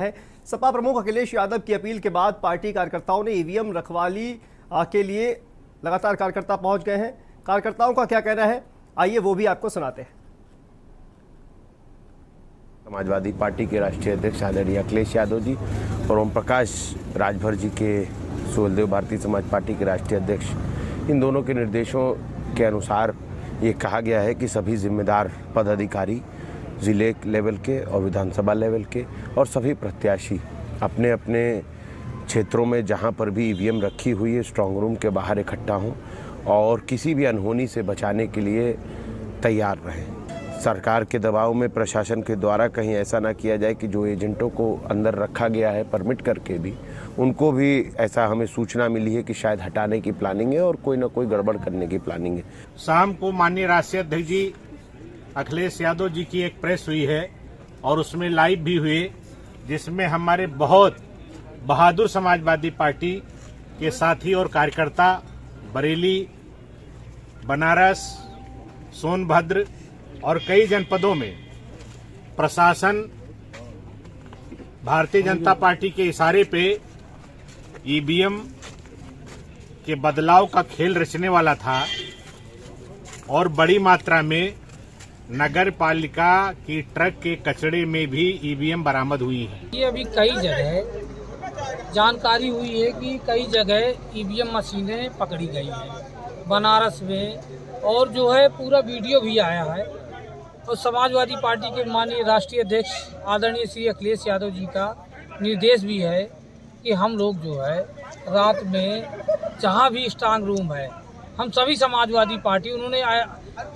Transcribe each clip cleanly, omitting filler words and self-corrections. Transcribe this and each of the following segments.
है। सपा प्रमुख अखिलेश यादव की अपील के बाद पार्टी कार्यकर्ताओं ने ईवीएम रखवाली के लिए लगातार कार्यकर्ता पहुंच गए हैं। कार्यकर्ताओं का क्या कहना है, आइए वो भी आपको सुनाते हैं। समाजवादी पार्टी के राष्ट्रीय अध्यक्ष आदरणीय अखिलेश यादव जी और ओम प्रकाश राजभर जी के सुहेलदेव भारतीय समाज पार्टी के राष्ट्रीय अध्यक्ष, इन दोनों के निर्देशों के अनुसार ये कहा गया है कि सभी जिम्मेदार पदाधिकारी ज़िले लेवल के और विधानसभा लेवल के और सभी प्रत्याशी अपने अपने क्षेत्रों में जहां पर भी ईवीएम रखी हुई है स्ट्रांग रूम के बाहर इकट्ठा हों और किसी भी अनहोनी से बचाने के लिए तैयार रहें। सरकार के दबाव में प्रशासन के द्वारा कहीं ऐसा ना किया जाए कि जो एजेंटों को अंदर रखा गया है परमिट करके भी, उनको भी ऐसा हमें सूचना मिली है कि शायद हटाने की प्लानिंग है और कोई ना कोई गड़बड़ करने की प्लानिंग है। शाम को माननीय राष्ट्रीय अध्यक्ष जी अखिलेश यादव जी की एक प्रेस हुई है और उसमें लाइव भी हुए, जिसमें हमारे बहुत बहादुर समाजवादी पार्टी के साथी और कार्यकर्ता बरेली, बनारस, सोनभद्र और कई जनपदों में प्रशासन भारतीय जनता पार्टी के इशारे पे ईवीएम के बदलाव का खेल रचने वाला था और बड़ी मात्रा में नगर पालिका की ट्रक के कचड़े में भी ईवीएम बरामद हुई है। ये अभी कई जगह जानकारी हुई है कि कई जगह ईवीएम मशीनें पकड़ी गई हैं, बनारस में, और जो है पूरा वीडियो भी आया है। और समाजवादी पार्टी के माननीय राष्ट्रीय अध्यक्ष आदरणीय श्री अखिलेश यादव जी का निर्देश भी है कि हम लोग जो है रात में जहां भी स्ट्रांग रूम है, हम सभी समाजवादी पार्टी, उन्होंने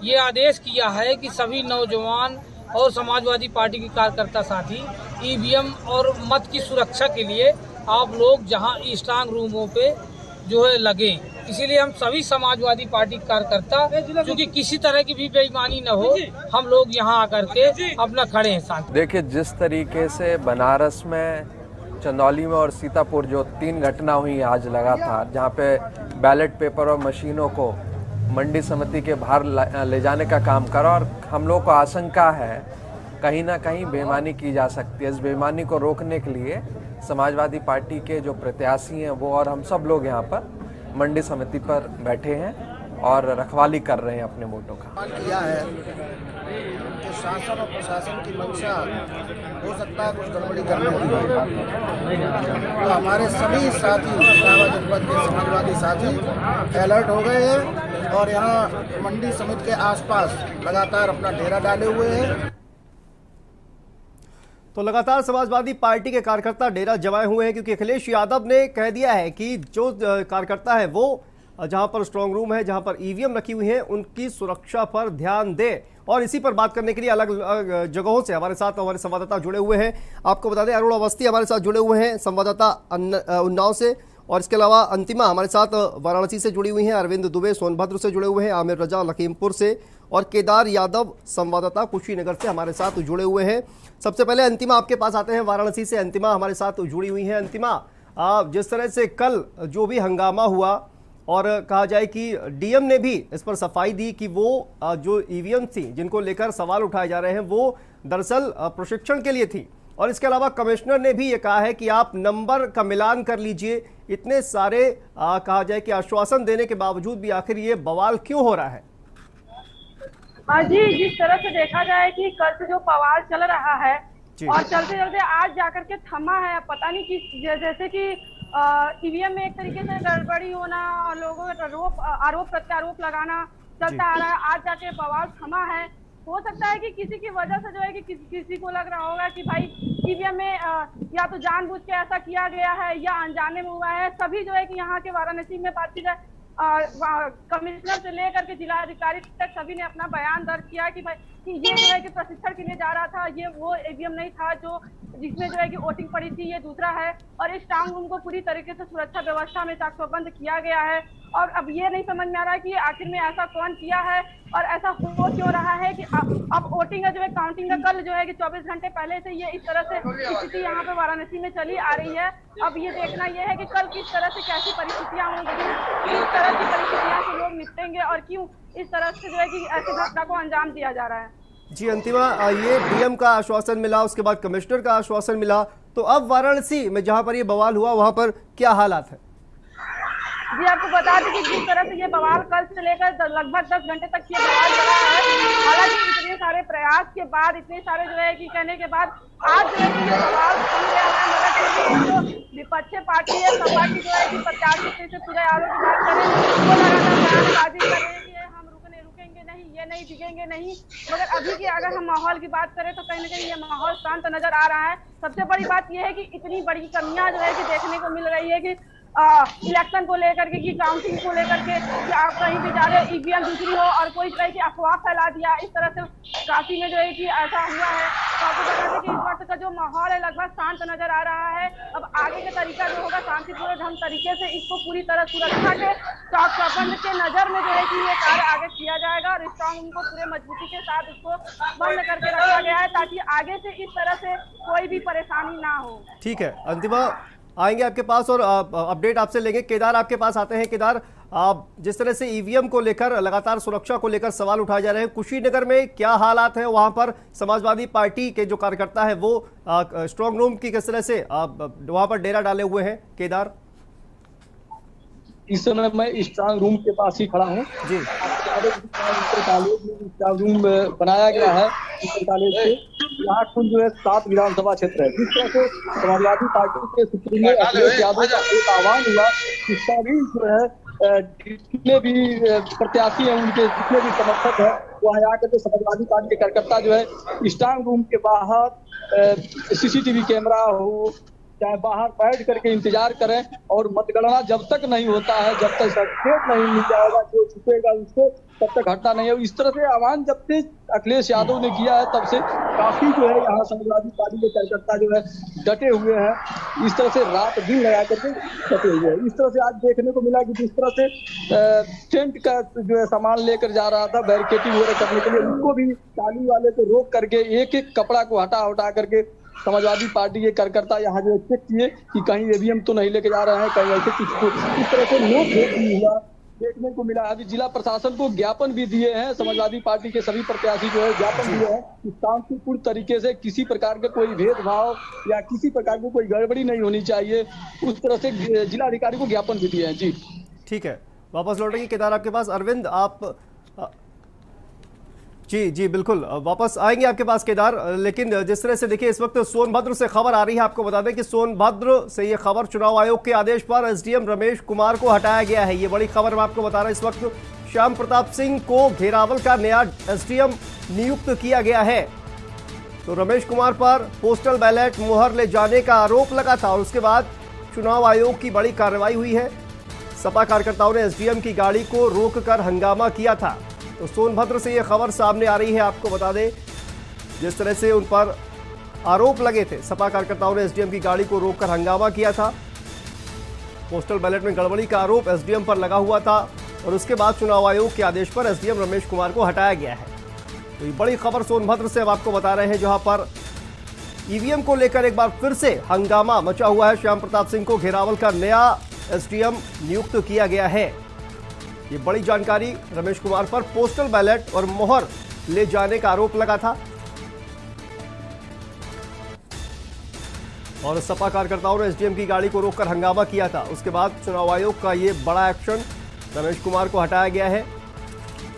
ये आदेश किया है कि सभी नौजवान और समाजवादी पार्टी के कार्यकर्ता साथी ईवीएम और मत की सुरक्षा के लिए आप लोग जहां स्ट्रांग रूमों पे जो है लगे। इसीलिए हम सभी समाजवादी पार्टी कार्यकर्ता, क्योंकि किसी तरह की भी बेईमानी न हो, हम लोग यहाँ आकर के अपना खड़े हैं साथ। देखिए, जिस तरीके से बनारस में, चंदौली में और सीतापुर जो 3 घटना हुई आज लगातार, जहाँ पे बैलेट पेपर और मशीनों को मंडी समिति के बाहर ले जाने का काम करा, और हम लोग को आशंका है कहीं ना कहीं बेईमानी की जा सकती है। इस बेईमानी को रोकने के लिए समाजवादी पार्टी के जो प्रत्याशी हैं वो और हम सब लोग यहाँ पर मंडी समिति पर बैठे हैं और रखवाली कर रहे हैं अपने वोटों का। किया है कि शासन और प्रशासन की मंशा हो सकता है कुछ गड़बड़ी करने की, तो हमारे सभी साथी जनपद के समाजवादी साथी अलर्ट हो गए हैं और यहाँ मंडी समिति के आसपास लगातार अपना डेरा डाले हुए हैं। तो लगातार समाजवादी पार्टी के कार्यकर्ता डेरा जमाए हुए हैं, क्योंकि अखिलेश यादव ने कह दिया है कि जो कार्यकर्ता है वो जहां पर स्ट्रांग रूम है, जहां पर ईवीएम रखी हुई है, उनकी सुरक्षा पर ध्यान दे। और इसी पर बात करने के लिए अलग अलग जगहों से हमारे साथ हमारे संवाददाता जुड़े हुए हैं। आपको बता दें, अरुण अवस्थी हमारे साथ जुड़े हुए हैं संवाददाता उन्नाव से, और इसके अलावा अंतिमा हमारे साथ वाराणसी से जुड़ी हुई हैं, अरविंद दुबे सोनभद्र से जुड़े हुए हैं, आमिर रजा लखीमपुर से, और केदार यादव संवाददाता कुशीनगर से हमारे साथ जुड़े हुए हैं। सबसे पहले अंतिमा आपके पास आते हैं, वाराणसी से अंतिमा हमारे साथ जुड़ी हुई हैं। अंतिमा, जिस तरह से कल जो भी हंगामा हुआ और कहा जाए कि डीएम ने भी इस पर सफाई दी कि वो जो ईवीएम थी जिनको लेकर सवाल उठाए जा रहे हैं वो दरअसल प्रशिक्षण के लिए थी, और इसके अलावा कमिश्नर ने भी ये कहा है कि आप नंबर का मिलान कर लीजिए। इतने सारे कहा जाए कि आश्वासन देने के बावजूद भी आखिर ये बवाल क्यों हो रहा है? हाँ जी, जिस तरह से देखा जाए कि कल से जो बवाल चल रहा है और चलते चलते आज जाकर के थमा है, पता नहीं कि जैसे कि ईवीएम में एक तरीके से गड़बड़ी होना और लोगों का आरोप प्रत्यारोप लगाना चलता आ रहा है, आज जाके बवाल थमा है। हो सकता है कि किसी की वजह से जो है कि किसी को लग रहा होगा कि भाई ईवीएम में या तो जानबूझ के ऐसा किया गया है या अनजाने में हुआ है। सभी जो है कि यहाँ के वाराणसी में बात की जाए, कमिश्नर से लेकर के जिलाधिकारी तक सभी ने अपना बयान दर्ज किया कि भाई कि ये जो है कि प्रशिक्षण के लिए जा रहा था, ये वो ईवीएम नहीं था जो जिसमें जो है कि वोटिंग पड़ी थी, ये दूसरा है। और इस स्ट्रांग रूम को पूरी तरीके से सुरक्षा व्यवस्था में चाकचौबंद किया गया है। और अब ये नहीं समझ में आ रहा है कि आखिर में ऐसा कौन किया है और ऐसा हो क्यों रहा है कि अब वोटिंग का जो है काउंटिंग का कल जो है कि 24 घंटे पहले से ये इस तरह से स्थिति यहाँ पे वाराणसी में चली आ रही है। अब ये देखना ये है कि कल किस तरह से कैसी परिस्थितियां होंगी, किस तरह की परिस्थितियां से लोग निपटेंगे और क्यों इस तरह से जो है कि ऐसी घटना को अंजाम दिया जा रहा है। जी अंतिमा, ये डीएम का आश्वासन मिला, उसके बाद कमिश्नर का आश्वासन मिला, तो अब वाराणसी में जहां पर ये बवाल हुआ वहां पर क्या हालात है? जी आपको बता दें कि जिस तरह से ये बवाल कल से लेकर लगभग 10 घंटे तक ये बवाल चला है, हालांकि इतने सारे प्रयास के बाद, इतने सारे जो है कि कहने के बाद आज जो है कि ये बवाल थम गया है, मगर जो विपक्षी पार्टी है सपा की जो है कि प्रत्याशी से पूरे यादव की बात करें वो लगातार बयानबाजी कर रहे हैं कि हम रुकेंगे नहीं, ये नहीं टिकेंगे नहीं। मगर अभी की अगर हम माहौल की बात करें तो कहीं ना कहीं ये माहौल शांत नजर आ रहा है। सबसे बड़ी बात यह है कि इतनी बड़ी कमियां जो है कि देखने को मिल रही है कि इलेक्शन को लेकर के, कि काउंटिंग को लेकर के, कि आप कहीं भी जा रहे ईवीएम दूसरी हो और कोई तरह की अफवाह फैला दिया, इस तरह से काफी में जो है कि ऐसा हुआ है। तो आपको बता दें कि इस वक्त का जो माहौल है लगभग शांत नजर आ रहा है। अब आगे का तरीका जो होगा शांतिपूर्ण ढंग तरीके से इसको पूरी तरह सुरक्षा के स्टॉक प्रबंध के नजर में जो है कि ये कार्य आगे किया जाएगा और स्ट्रॉन्ग रूम को पूरे मजबूती के साथ इसको बंद करके रखा गया है ताकि आगे से इस तरह से कोई भी परेशानी ना हो। ठीक है अंतिमा, आएंगे आपके पास और अपडेट आपसे लेंगे। केदार आपके पास आते हैं। केदार, जिस तरह से ईवीएम को लेकर लगातार सुरक्षा को लेकर सवाल उठाए जा रहे हैं, कुशीनगर में क्या हालात है? वहां पर समाजवादी पार्टी के जो कार्यकर्ता है वो स्ट्रांग रूम की किस तरह से वहां पर डेरा डाले हुए हैं? केदार, इस समय मैं स्ट्रांग रूम के पास ही खड़ा हूँ जी। स्ट्रांग रूम बनाया गया है कॉलेज से। यहाँ कुल जो है 7 विधानसभा क्षेत्र है। जिस तरह से समाजवादी पार्टी के सुप्रीमो अखिलेश यादव का एक आह्वान हुआ कि सभी जो है जितने भी प्रत्याशी हैं, उनके जितने भी समर्थक हैं, वहाँ आकर के समाजवादी पार्टी के कार्यकर्ता जो है स्ट्रांग रूम के बाहर सीसीटीवी कैमरा हो चाहे बाहर बैठ करके इंतजार करें और मतगणना जब तक नहीं होता है, जब तक सर्टिफिकेट नहीं मिल जाएगा, जो छुपेगा उसको तब तक हटना नहीं है। इस तरह से आह्वान जब से अखिलेश यादव ने किया है तब से काफी जो है यहाँ समाजवादी पार्टी के कार्यकर्ता जो है डटे हुए हैं। इस तरह से रात दिन लगा करके डटे हुए हैं। इस तरह से आज देखने को मिला कि जिस तरह से टेंट का जो है सामान लेकर जा रहा था बैरिकेटिंग वगैरह करने के लिए, उनको भी टाली वाले को रोक करके एक एक कपड़ा को हटा करके समाजवादी पार्टी के कार्यकर्ता यहाँ जो चेक किए कि कहीं ईवीएम तो नहीं लेके जा रहे हैं, कहीं ऐसे कुछ इस तरह से नोट भी हुआ देखने को मिला। अभी जिला प्रशासन को ज्ञापन भी दिए हैं, समाजवादी पार्टी के सभी प्रत्याशी जो है ज्ञापन दिए हैं कि शांतिपूर्ण तरीके से किसी प्रकार का कोई भेदभाव या किसी प्रकार की कोई गड़बड़ी नहीं होनी चाहिए, उस तरह से जिलाधिकारी को ज्ञापन भी दिए हैं। जी ठीक है, वापस लौटेंगे केदार आपके पास। अरविंद, आप जी बिल्कुल वापस आएंगे आपके पास केदार। लेकिन जिस तरह से देखिए इस वक्त सोनभद्र से खबर आ रही है, आपको बता दें कि सोनभद्र से ये खबर चुनाव आयोग के आदेश पर एसडीएम रमेश कुमार को हटाया गया है। ये बड़ी खबर मैं आपको बता रहा हूं। इस वक्त श्याम प्रताप सिंह को घेरावल का नया एसडीएम नियुक्त किया गया है। तो रमेश कुमार पर पोस्टल बैलेट मुहर ले जाने का आरोप लगा था और उसके बाद चुनाव आयोग की बड़ी कार्रवाई हुई है। सपा कार्यकर्ताओं ने एसडीएम की गाड़ी को रोककर हंगामा किया था। तो सोनभद्र से यह खबर सामने आ रही है। आपको बता दें जिस तरह से उन पर आरोप लगे थे, सपा कार्यकर्ताओं ने एसडीएम की गाड़ी को रोककर हंगामा किया था। पोस्टल बैलेट में गड़बड़ी का आरोप एसडीएम पर लगा हुआ था और उसके बाद चुनाव आयोग के आदेश पर एसडीएम रमेश कुमार को हटाया गया है। तो ये बड़ी खबर सोनभद्र से अब आपको बता रहे हैं, जहां पर ईवीएम को लेकर एक बार फिर से हंगामा मचा हुआ है। श्याम प्रताप सिंह को घेरावल का नया एसडीएम नियुक्त किया गया है। ये बड़ी जानकारी। रमेश कुमार पर पोस्टल बैलेट और मोहर ले जाने का आरोप लगा था और सपा कार्यकर्ताओं ने एसडीएम की गाड़ी को रोककर हंगामा किया था। उसके बाद चुनाव आयोग का ये बड़ा एक्शन, रमेश कुमार को हटाया गया है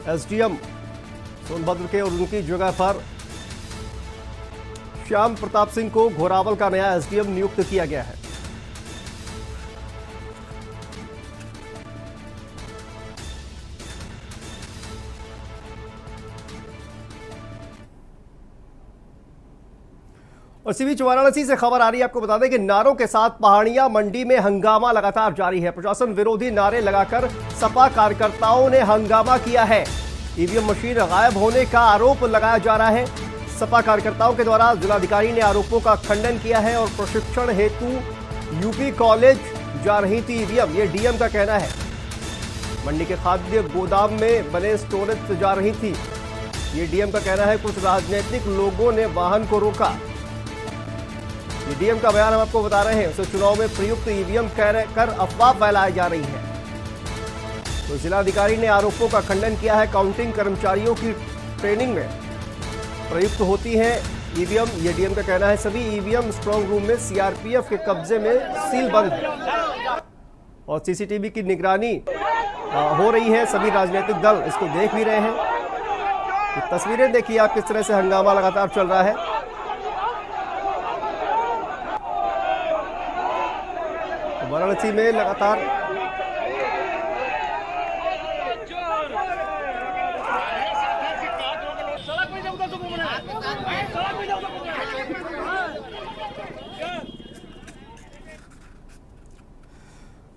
एसडीएम सोनभद्र के और उनकी जगह पर श्याम प्रताप सिंह को घोरावल का नया एसडीएम नियुक्त किया गया है। और इसी बीच वाराणसी से खबर आ रही है, आपको बता दें कि नारों के साथ पहाड़ियां मंडी में हंगामा लगातार जारी है। प्रशासन विरोधी नारे लगाकर सपा कार्यकर्ताओं ने हंगामा किया है। ईवीएम मशीन गायब होने का आरोप लगाया जा रहा है। सपा कार्यकर्ताओं के द्वारा जिलाधिकारी ने आरोपों का खंडन किया है और प्रशिक्षण हेतु यूपी कॉलेज जा रही थी ईवीएम, ये डीएम का कहना है। मंडी के खाद्य गोदाम में बने स्टोरेज से जा रही थी, ये डीएम का कहना है। कुछ राजनीतिक लोगों ने वाहन को रोका, ये डीएम का बयान हम आपको बता रहे हैं। उसे चुनाव में प्रयुक्त ईवीएम कर अफवाह फैलाई जा रही है। तो जिलाधिकारी ने आरोपों का खंडन किया है। काउंटिंग कर्मचारियों की ट्रेनिंग में प्रयुक्त होती हैं ईवीएम। ये डीएम का कहना है सभी ईवीएम स्ट्रांग रूम में सीआरपीएफ के कब्जे में सील बंद है और सीसीटीवी की निगरानी हो रही है। सभी राजनीतिक दल इसको देख भी रहे हैं। ये तस्वीरें देखिए आप, किस तरह से हंगामा लगातार चल रहा है। वाराणसी में लगातार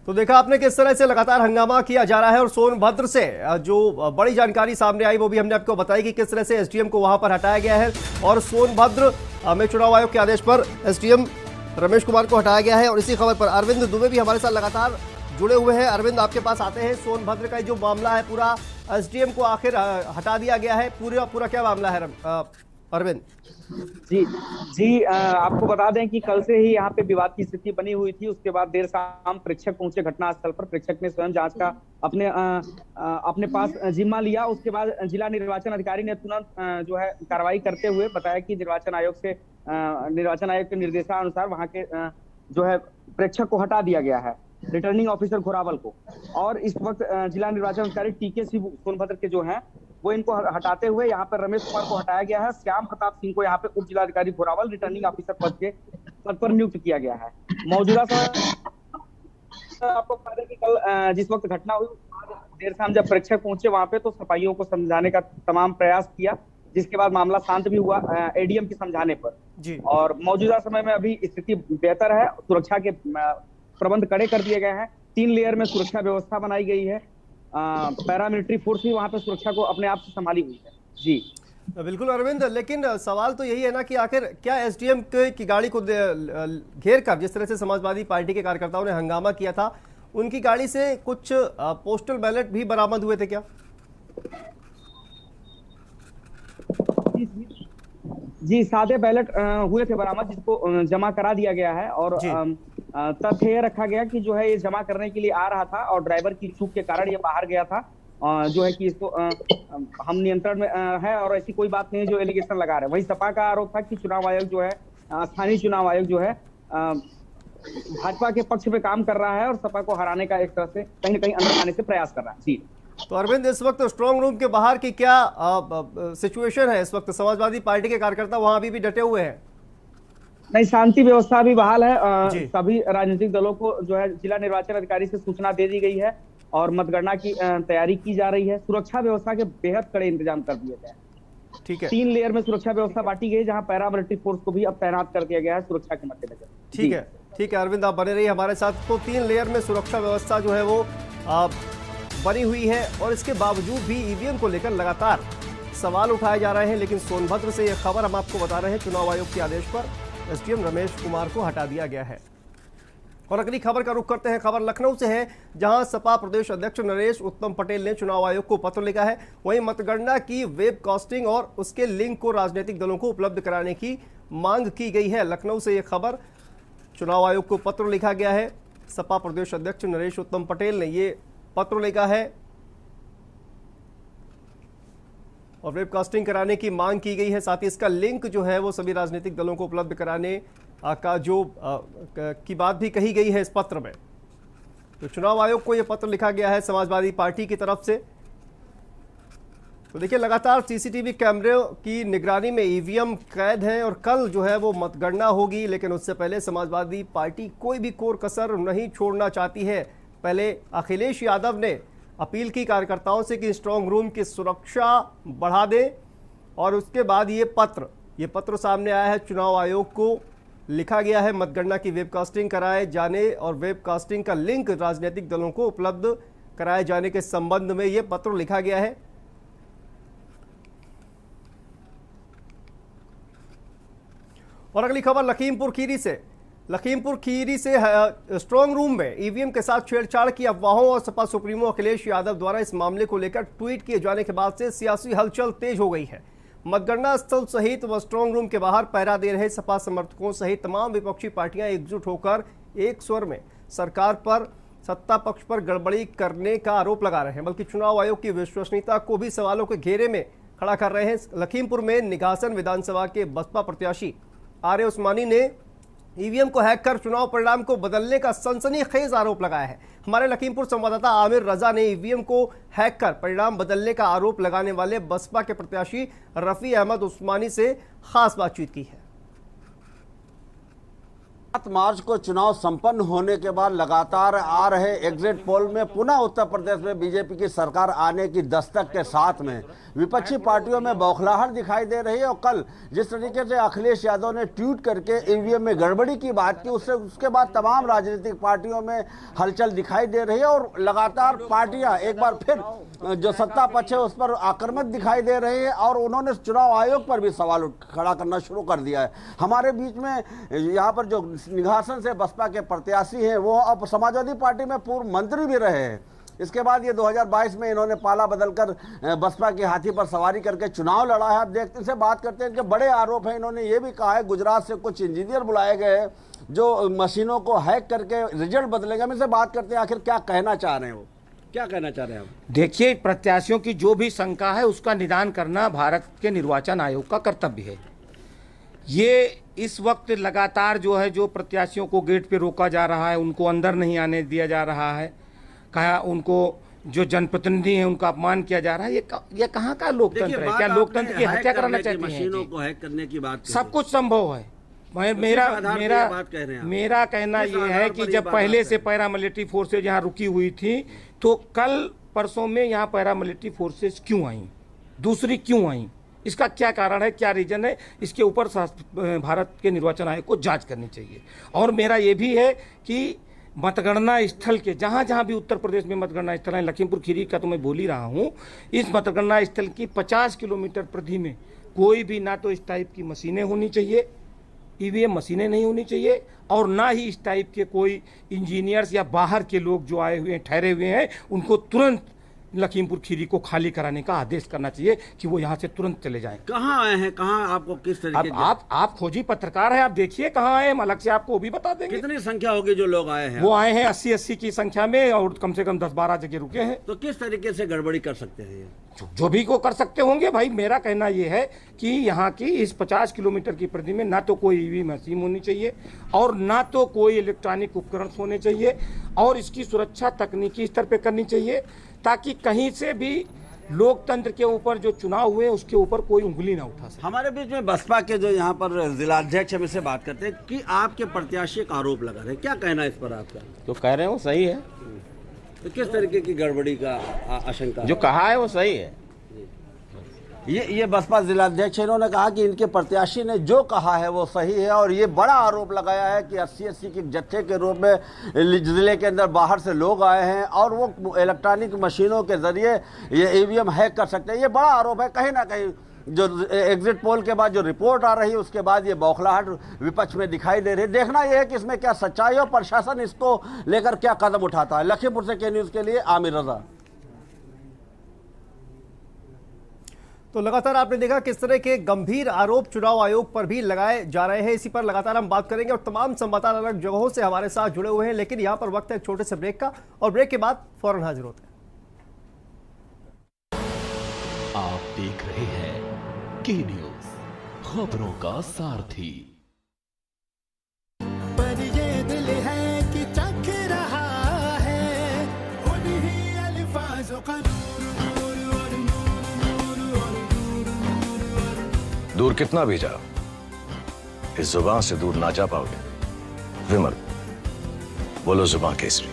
तो देखा आपने किस तरह से लगातार हंगामा किया जा रहा है। और सोनभद्र से जो बड़ी जानकारी सामने आई वो भी हमने आपको बताई कि किस तरह से एसडीएम को वहां पर हटाया गया है और सोनभद्र में चुनाव आयोग के आदेश पर एसडीएम रमेश कुमार को हटाया गया है। और इसी खबर पर अरविंद दुबे भी हमारे साथ लगातार जुड़े हुए हैं। अरविंद, आपके पास आते हैं। सोनभद्र का जो मामला है, पूरा एसडीएम को आखिर हटा दिया गया है, पूरा क्या मामला है अरविंद? जी, आपको बता दें कि कल से ही यहाँ पे विवाद की स्थिति बनी हुई थी। उसके बाद देर शाम प्रेक्षक पहुंचे घटनास्थल पर। प्रेक्षक ने स्वयं जांच का अपने पास जिम्मा लिया। उसके बाद जिला निर्वाचन अधिकारी ने तुरंत जो है कार्रवाई करते हुए बताया कि निर्वाचन आयोग के निर्देशानुसार वहाँ के जो है प्रेक्षक को हटा दिया गया है, रिटर्निंग ऑफिसर घोरावल को। और इस वक्त जिला निर्वाचन अधिकारी टीके सिंह सोनभद्र के जो हैं वो इनको हटाते हुए यहाँ पर रमेश कुमार को हटाया गया है। श्याम प्रताप सिंह को यहाँ पे उप जिलाधिकारी घोरावल रिटर्निंग ऑफिसर पद पर नियुक्त किया गया है। मौजूदा समय आपको बता दें कि कल जिस वक्त घटना हुई देर शाम जब प्रेक्षक पहुंचे वहां पे तो सफाइयों को समझाने का तमाम प्रयास किया, जिसके बाद मामला शांत भी हुआ एडीएम के समझाने पर जी। और मौजूदा समय में अभी स्थिति बेहतर है। सुरक्षा के प्रबंध कड़े कर दिए गए हैं। 3 लेयर में सुरक्षा व्यवस्था बनाई गई है। पैरामिलिट्री फोर्स भी वहां पे सुरक्षा को अपने आप से संभाली हुई है जी। बिल्कुल अरविंद, लेकिन सवाल तो यही है ना कि आखिर क्या एसडीएम की गाड़ी को घेर कर जिस तरह से समाजवादी पार्टी के कार्यकर्ताओं ने हंगामा किया था, उनकी गाड़ी से कुछ पोस्टल बैलेट भी बरामद हुए थे क्या? जी, सादे बैलेट हुए थे बरामद, जिसको जमा करा दिया गया है। और तथ्य ये रखा गया कि जो है ये जमा करने के लिए आ रहा था और ड्राइवर की चूक के कारण ये बाहर गया था। जो है कि इसको हम नियंत्रण में है और ऐसी कोई बात नहीं जो एलिगेशन लगा रहे हैं। वही सपा का आरोप था कि चुनाव आयोग जो है स्थानीय चुनाव आयोग जो है भाजपा के पक्ष पे काम कर रहा है और सपा को हराने का एक तरह से कहीं न कहीं अंदर आने से प्रयास कर रहा है जी। तो अरविंद, इस वक्त स्ट्रांग रूम के बाहर की क्या सिचुएशन है? इस वक्त समाजवादी पार्टी के कार्यकर्ता वहां अभी भी डटे हुए हैं? नहीं, शांति व्यवस्था भी बहाल है। सभी राजनीतिक दलों को जो है जिला निर्वाचन अधिकारी से सूचना दे दी गई है और मतगणना की तैयारी की जा रही है। सुरक्षा व्यवस्था के बेहद कड़े इंतजाम कर दिए गए हैं। ठीक है, 3 लेयर में सुरक्षा व्यवस्था बांटी गई है, जहां पैरामिलिट्री फोर्स को भी अब तैनात कर दिया गया है सुरक्षा के मद्देनजर। ठीक है अरविंद, आप बने रहिए हमारे साथ। तो 3 लेयर में सुरक्षा व्यवस्था जो है वो बनी हुई है और इसके बावजूद भी ईवीएम को लेकर लगातार सवाल उठाए जा रहे हैं। लेकिन सोनभद्र से यह खबर हम आपको बता रहे हैं, चुनाव आयोग के आदेश पर एसडीएम रमेश कुमार को हटा दिया गया है। और अगली खबर का रुख करते हैं। खबर लखनऊ से है, जहां सपा प्रदेश अध्यक्ष नरेश उत्तम पटेल ने चुनाव आयोग को पत्र लिखा है। वहीं मतगणना की वेबकास्टिंग और उसके लिंक को राजनीतिक दलों को उपलब्ध कराने की मांग की गई है। लखनऊ से यह खबर, चुनाव आयोग को पत्र लिखा गया है। सपा प्रदेश अध्यक्ष नरेश उत्तम पटेल ने ये पत्र लिखा है और वेबकास्टिंग कराने की मांग की गई है। साथ ही इसका लिंक जो है वो सभी राजनीतिक दलों को उपलब्ध कराने का जो की बात भी कही गई है इस पत्र में। तो चुनाव आयोग को यह पत्र लिखा गया है समाजवादी पार्टी की तरफ से। तो देखिए, लगातार सीसीटीवी कैमरे की निगरानी में ईवीएम कैद हैं और कल जो है वो मतगणना होगी। लेकिन उससे पहले समाजवादी पार्टी कोई भी कोर कसर नहीं छोड़ना चाहती है। पहले अखिलेश यादव ने अपील की कार्यकर्ताओं से कि स्ट्रांग रूम की सुरक्षा बढ़ा दें और उसके बाद ये पत्र सामने आया है। चुनाव आयोग को लिखा गया है मतगणना की वेबकास्टिंग कराए जाने और वेबकास्टिंग का लिंक राजनीतिक दलों को उपलब्ध कराए जाने के संबंध में ये पत्र लिखा गया है। और अगली खबर लखीमपुर खीरी से स्ट्रांग रूम में ईवीएम के साथ छेड़छाड़ की अफवाहों और सपा सुप्रीमो अखिलेश यादव द्वारा इस मामले को लेकर ट्वीट किए जाने के बाद से सियासी हलचल तेज हो गई है। मतगणना स्थल सहित व स्ट्रांग रूम के बाहर पहरा दे रहे सपा समर्थकों सहित तमाम विपक्षी पार्टियां एकजुट होकर एक स्वर में सरकार पर, सत्ता पक्ष पर गड़बड़ी करने का आरोप लगा रहे हैं, बल्कि चुनाव आयोग की विश्वसनीयता को भी सवालों के घेरे में खड़ा कर रहे हैं। लखीमपुर में निघासन विधानसभा के बसपा प्रत्याशी आर्य उस्मानी ने ईवीएम को हैक कर चुनाव परिणाम को बदलने का सनसनीखेज आरोप लगाया है। हमारे लखीमपुर संवाददाता आमिर रजा ने ईवीएम को हैक कर परिणाम बदलने का आरोप लगाने वाले बसपा के प्रत्याशी रफी अहमद उस्मानी से खास बातचीत की है। 7 मार्च को चुनाव संपन्न होने के बाद लगातार आ रहे एग्जिट पोल में पुनः उत्तर प्रदेश में बीजेपी की सरकार आने की दस्तक के साथ में विपक्षी पार्टियों में बौखलाहट दिखाई दे रही है। और कल जिस तरीके से अखिलेश यादव ने ट्वीट करके ईवीएम में गड़बड़ी की बात की, उसके बाद तमाम राजनीतिक पार्टियों में हलचल दिखाई दे रही है और लगातार पार्टियां एक बार फिर जो सत्ता पक्ष है उस पर आक्रामक दिखाई दे रही है और उन्होंने चुनाव आयोग पर भी सवाल खड़ा करना शुरू कर दिया है। हमारे बीच में यहाँ पर जो निघासन से बसपा के प्रत्याशी हैं वो अब समाजवादी पार्टी में पूर्व मंत्री भी रहे हैं। इसके बाद ये 2022 में इन्होंने पाला बदलकर बसपा के हाथी पर सवारी करके चुनाव लड़ा है। अब देखते से बात करते हैं कि बड़े आरोप हैं। इन्होंने ये भी कहा है गुजरात से कुछ इंजीनियर बुलाए गए हैं जो मशीनों को हैक करके रिजल्ट बदलेंगे। हम इनसे बात करते हैं आखिर क्या कहना चाह रहे हैं, वो क्या कहना चाह रहे हैं आप? देखिए, प्रत्याशियों की जो भी शंका है उसका निदान करना भारत के निर्वाचन आयोग का कर्तव्य है। ये इस वक्त लगातार जो प्रत्याशियों को गेट पे रोका जा रहा है, उनको अंदर नहीं आने दिया जा रहा है, कहा उनको जो जनप्रतिनिधि हैं उनका अपमान किया जा रहा है। ये कहाँ का लोकतंत्र है? क्या लोकतंत्र की हत्या कराना चाहते हैं? मशीनों को हैक करने की बात सब कुछ संभव है। मेरा कहना यह है कि जब पहले से पैरामिलिट्री फोर्सेज यहाँ रुकी हुई थी तो कल परसों में यहाँ पैरामिलिट्री फोर्सेज क्यों आई, दूसरी क्यों आई, इसका क्या कारण है, क्या रीजन है, इसके ऊपर भारत के निर्वाचन आयोग को जांच करनी चाहिए। और मेरा ये भी है कि मतगणना स्थल के जहाँ भी उत्तर प्रदेश में मतगणना स्थल है, लखीमपुर खीरी का तो मैं बोल ही रहा हूँ, इस मतगणना स्थल की 50 किलोमीटर परिधि में कोई भी ना तो इस टाइप की मशीनें होनी चाहिए, ईवीएम मशीनें नहीं होनी चाहिए, और ना ही इस टाइप के कोई इंजीनियर्स या बाहर के लोग जो आए हुए हैं, ठहरे हुए हैं, उनको तुरंत लखीमपुर खीरी को खाली कराने का आदेश करना चाहिए कि वो यहाँ से तुरंत चले जाएं। कहाँ आए हैं, कहाँ आपको किस तरीके आप खोजी पत्रकार हैं, आप देखिए कहाँ आए, हम अलग से आपको वो भी बता देंगे। कितनी संख्या होगी जो लोग आए हैं? वो आए हैं 80 की संख्या में और कम से कम 10-12 जगह रुके हैं। तो किस तरीके से गड़बड़ी कर सकते हैं? जो भी को कर सकते होंगे भाई। मेरा कहना यह है कि यहाँ की इस 50 किलोमीटर की परिधि में ना तो कोई ईवी मशीन होनी चाहिए और ना तो कोई इलेक्ट्रॉनिक उपकरण होने चाहिए, और इसकी सुरक्षा तकनीकी स्तर पे करनी चाहिए ताकि कहीं से भी लोकतंत्र के ऊपर जो चुनाव हुए उसके ऊपर कोई उंगली ना उठा सके। हमारे बीच में बसपा के जो यहाँ पर जिलाध्यक्ष हम इससे बात करते हैं कि आपके प्रत्याशी का आरोप लगा रहे हैं, क्या कहना है इस पर आपका? तो कह रहे हैं वो सही है। तो किस तरीके की गड़बड़ी का आशंका? जो कहा है वो सही है। ये बसपा जिलाध्यक्ष, इन्होंने कहा कि इनके प्रत्याशी ने जो कहा है वो सही है और ये बड़ा आरोप लगाया है कि 80 के जत्थे के रूप में जिले के अंदर बाहर से लोग आए हैं और वो इलेक्ट्रॉनिक मशीनों के जरिए ये ईवीएम हैक कर सकते हैं। ये बड़ा आरोप है। कहीं ना कहीं जो एग्जिट पोल के बाद जो रिपोर्ट आ रही है उसके बाद ये बौखलाहट विपक्ष में दिखाई दे रही है। देखना यह है कि इसमें क्या सच्चाई और प्रशासन इसको लेकर क्या कदम उठाता है। लखीमपुर से के न्यूज़ के लिए आमिर रजा। तो लगातार आपने देखा किस तरह के गंभीर आरोप चुनाव आयोग पर भी लगाए जा रहे हैं। इसी पर लगातार हम बात करेंगे और तमाम संवाददाता अलग जगहों से हमारे साथ जुड़े हुए हैं, लेकिन यहां पर वक्त है एक छोटे से ब्रेक का और ब्रेक के बाद फौरन हाजिर होते हैं। आप देख रहे हैं के न्यूज़, खबरों का सारथी। पर ये दिल है कि चख रहा है उन्हीं अल्फाजों का दूर कितना भी जाओ इस जुबान से दूर ना जा पाओगे। विमल, बोलो जुबान केसरी।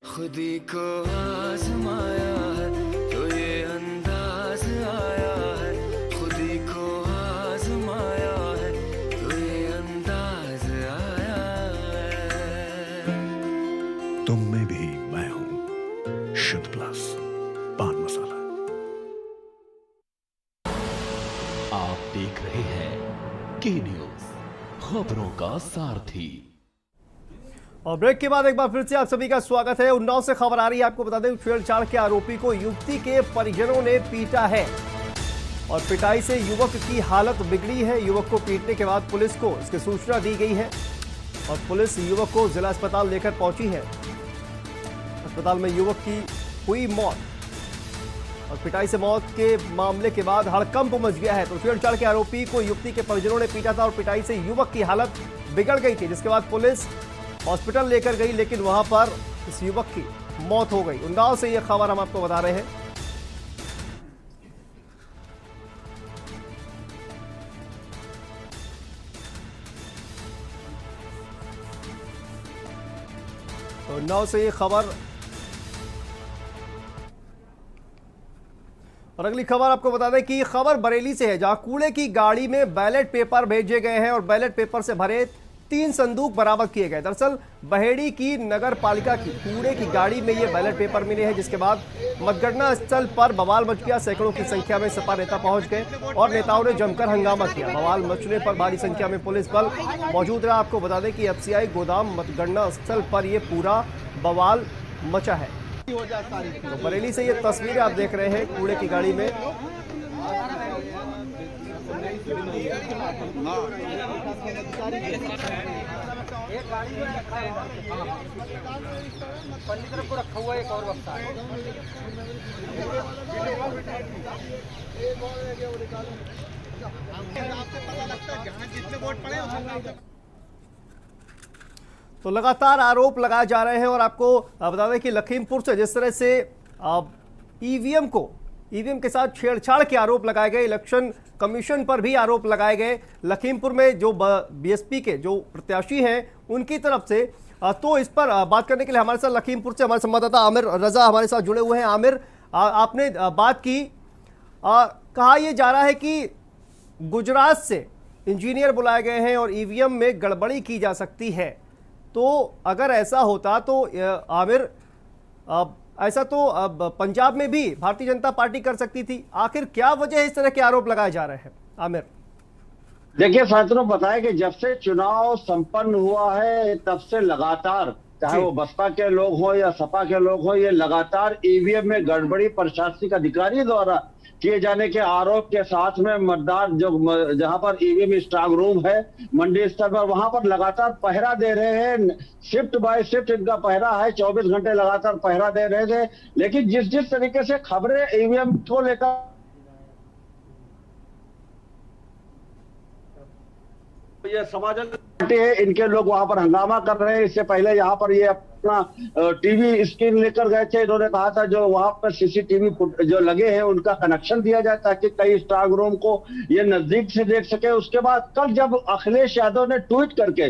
खुदी को आजमाया है तो ये अंदाज आया है, खुदी को आजमाया है तो ये अंदाज आया है। तुम में भी मैं हूं, शुद्ध प्लस पान मसाला। आप देख रहे हैं के न्यूज़, खबरों का सारथी। और ब्रेक के बाद एक बार फिर से आप सभी का स्वागत है। उन्नाव से खबर आ रही है, आपको बता दें छेड़छाड़ के आरोपी को युवती के परिजनों ने पीटा है और पिटाई से युवक की हालत बिगड़ी है। युवक को पीटने के बाद पुलिस को इसकी सूचना दी गई है। और पुलिस युवक को जिला अस्पताल लेकर पहुंची है। अस्पताल में युवक की हुई मौत और पिटाई से मौत के मामले के बाद हड़कंप मच गया है। तो छेड़छाड़ के आरोपी को युवती के परिजनों ने पीटा था और पिटाई से युवक की हालत बिगड़ गई थी, जिसके बाद पुलिस हॉस्पिटल लेकर गई, लेकिन वहां पर इस युवक की मौत हो गई। उन्नाव से यह खबर हम आपको बता रहे हैं। तो उन्नाव से ये खबर। और अगली खबर आपको बता दें कि खबर बरेली से है, जहां कूड़े की गाड़ी में बैलेट पेपर भेजे गए हैं और बैलेट पेपर से भरे 3 संदूक बरामद किए गए। दरअसल बहेड़ी की नगर पालिका की कूड़े की गाड़ी में ये बैलेट पेपर मिले हैं, जिसके बाद मतगणना स्थल पर बवाल मच गया। सैकड़ों की संख्या में सपा नेता पहुंच गए और नेताओं ने जमकर हंगामा किया। बवाल मचने पर भारी संख्या में पुलिस बल मौजूद रहा। आपको बता दें कि एफसीआई गोदाम मतगणना स्थल पर यह पूरा बवाल मचा है। तो बरेली से ये तस्वीरें आप देख रहे हैं कूड़े की गाड़ी में। रखा हुआ एक और बक्सा है। तो लगातार आरोप लगाए जा रहे हैं और आपको बता दें कि लखीमपुर से जिस तरह से ईवीएम के साथ छेड़छाड़ के आरोप लगाए गए, इलेक्शन कमीशन पर भी आरोप लगाए गए लखीमपुर में जो बीएसपी के जो प्रत्याशी हैं उनकी तरफ से। तो इस पर बात करने के लिए हमारे साथ लखीमपुर से हमारे संवाददाता आमिर रजा हमारे साथ जुड़े हुए हैं। आमिर, आपने बात की, कहा यह जा रहा है कि गुजरात से इंजीनियर बुलाए गए हैं और ईवीएम में गड़बड़ी की जा सकती है। तो अगर ऐसा होता तो आमिर, ऐसा तो अब पंजाब में भी भारतीय जनता पार्टी कर सकती थी। आखिर क्या वजह है इस तरह के आरोप लगाए जा रहे हैं आमिर? देखिए साथियों, बताया कि जब से चुनाव संपन्न हुआ है तब से लगातार, चाहे वो बसपा के लोग हो या सपा के लोग हो, ये लगातार ईवीएम में गड़बड़ी प्रशासनिक अधिकारी द्वारा किए जाने के आरोप के साथ में मतदान जो जहां पर ईवीएम स्ट्रांग रूम है मंडी स्तर पर, वहां पर लगातार पहरा दे रहे हैं। शिफ्ट बाय शिफ्ट इनका पहरा है, 24 घंटे लगातार पहरा दे रहे थे। लेकिन जिस तरीके से खबरें ईवीएम को लेकर ये समाजवादी पार्टी है, इनके लोग वहां पर हंगामा कर रहे हैं। इससे पहले यहाँ पर ये अपना टीवी स्क्रीन लेकर गए थे। इन्होंने कहा था जो वहां पर सीसीटीवी जो लगे हैं उनका कनेक्शन दिया जाए ताकि कई स्ट्रांग रूम को ये नजदीक से देख सके। उसके बाद कल जब अखिलेश यादव ने ट्वीट करके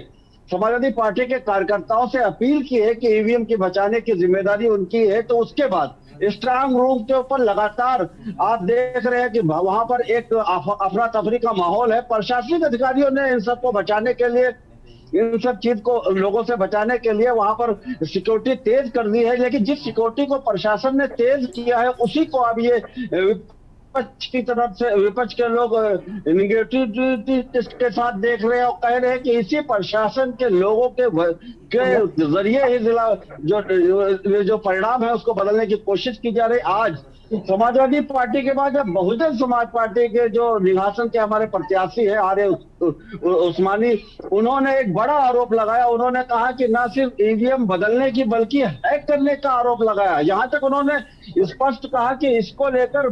समाजवादी पार्टी के कार्यकर्ताओं से अपील की है कि ईवीएम की बचाने की जिम्मेदारी उनकी है, तो उसके बाद स्ट्रांग रूम के ऊपर लगातार आप देख रहे हैं कि वहां पर एक अफरा तफरी का माहौल है। प्रशासनिक अधिकारियों ने इन सबको बचाने के लिए, इन सब चीज को लोगों से बचाने के लिए वहां पर सिक्योरिटी तेज कर दी है। लेकिन जिस सिक्योरिटी को प्रशासन ने तेज किया है उसी को अब ये विपक्ष की तरफ से, विपक्ष के लोग निगेटिविटी के साथ देख रहे हैं और कह रहे हैं कि इसी प्रशासन के लोगों के जरिए ही जिला जो परिणाम है उसको बदलने की कोशिश की जा रही। आज समाजवादी पार्टी के बाद जब बहुजन समाज पार्टी के जो निघासन के हमारे प्रत्याशी है आर्य उस्मानी, उन्होंने एक बड़ा आरोप लगाया। उन्होंने कहा कि न सिर्फ ईवीएम बदलने की बल्कि हैक करने का आरोप लगाया। यहाँ तक उन्होंने स्पष्ट कहा कि इसको लेकर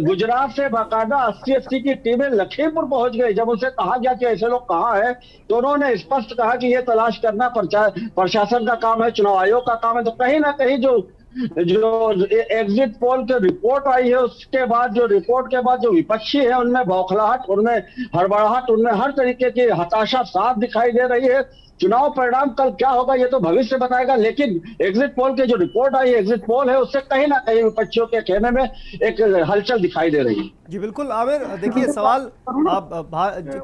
गुजरात से बाकायदा 80 की टीमें लखीमपुर पहुंच गई। जब उनसे कहा गया कि ऐसे लोग कहाँ हैं, तो उन्होंने स्पष्ट कहा कि ये तलाश करना प्रशासन का काम है, चुनाव आयोग का काम है। तो कहीं ना कहीं जो एग्जिट पोल की रिपोर्ट आई है उसके बाद, जो रिपोर्ट के बाद जो विपक्षी है उनमें बौखलाहट, उनमें हड़बड़ाहट, उनमें हर तरीके की हताशा साफ दिखाई दे रही है। चुनाव परिणाम कल क्या होगा ये तो भविष्य बताएगा, लेकिन एग्जिट पोल की जो रिपोर्ट आई, एग्जिट पोल है, उससे कहीं ना कहीं विपक्षियों के खेमे में एक हलचल दिखाई दे रही है। जी बिल्कुल आमिर, देखिए सवाल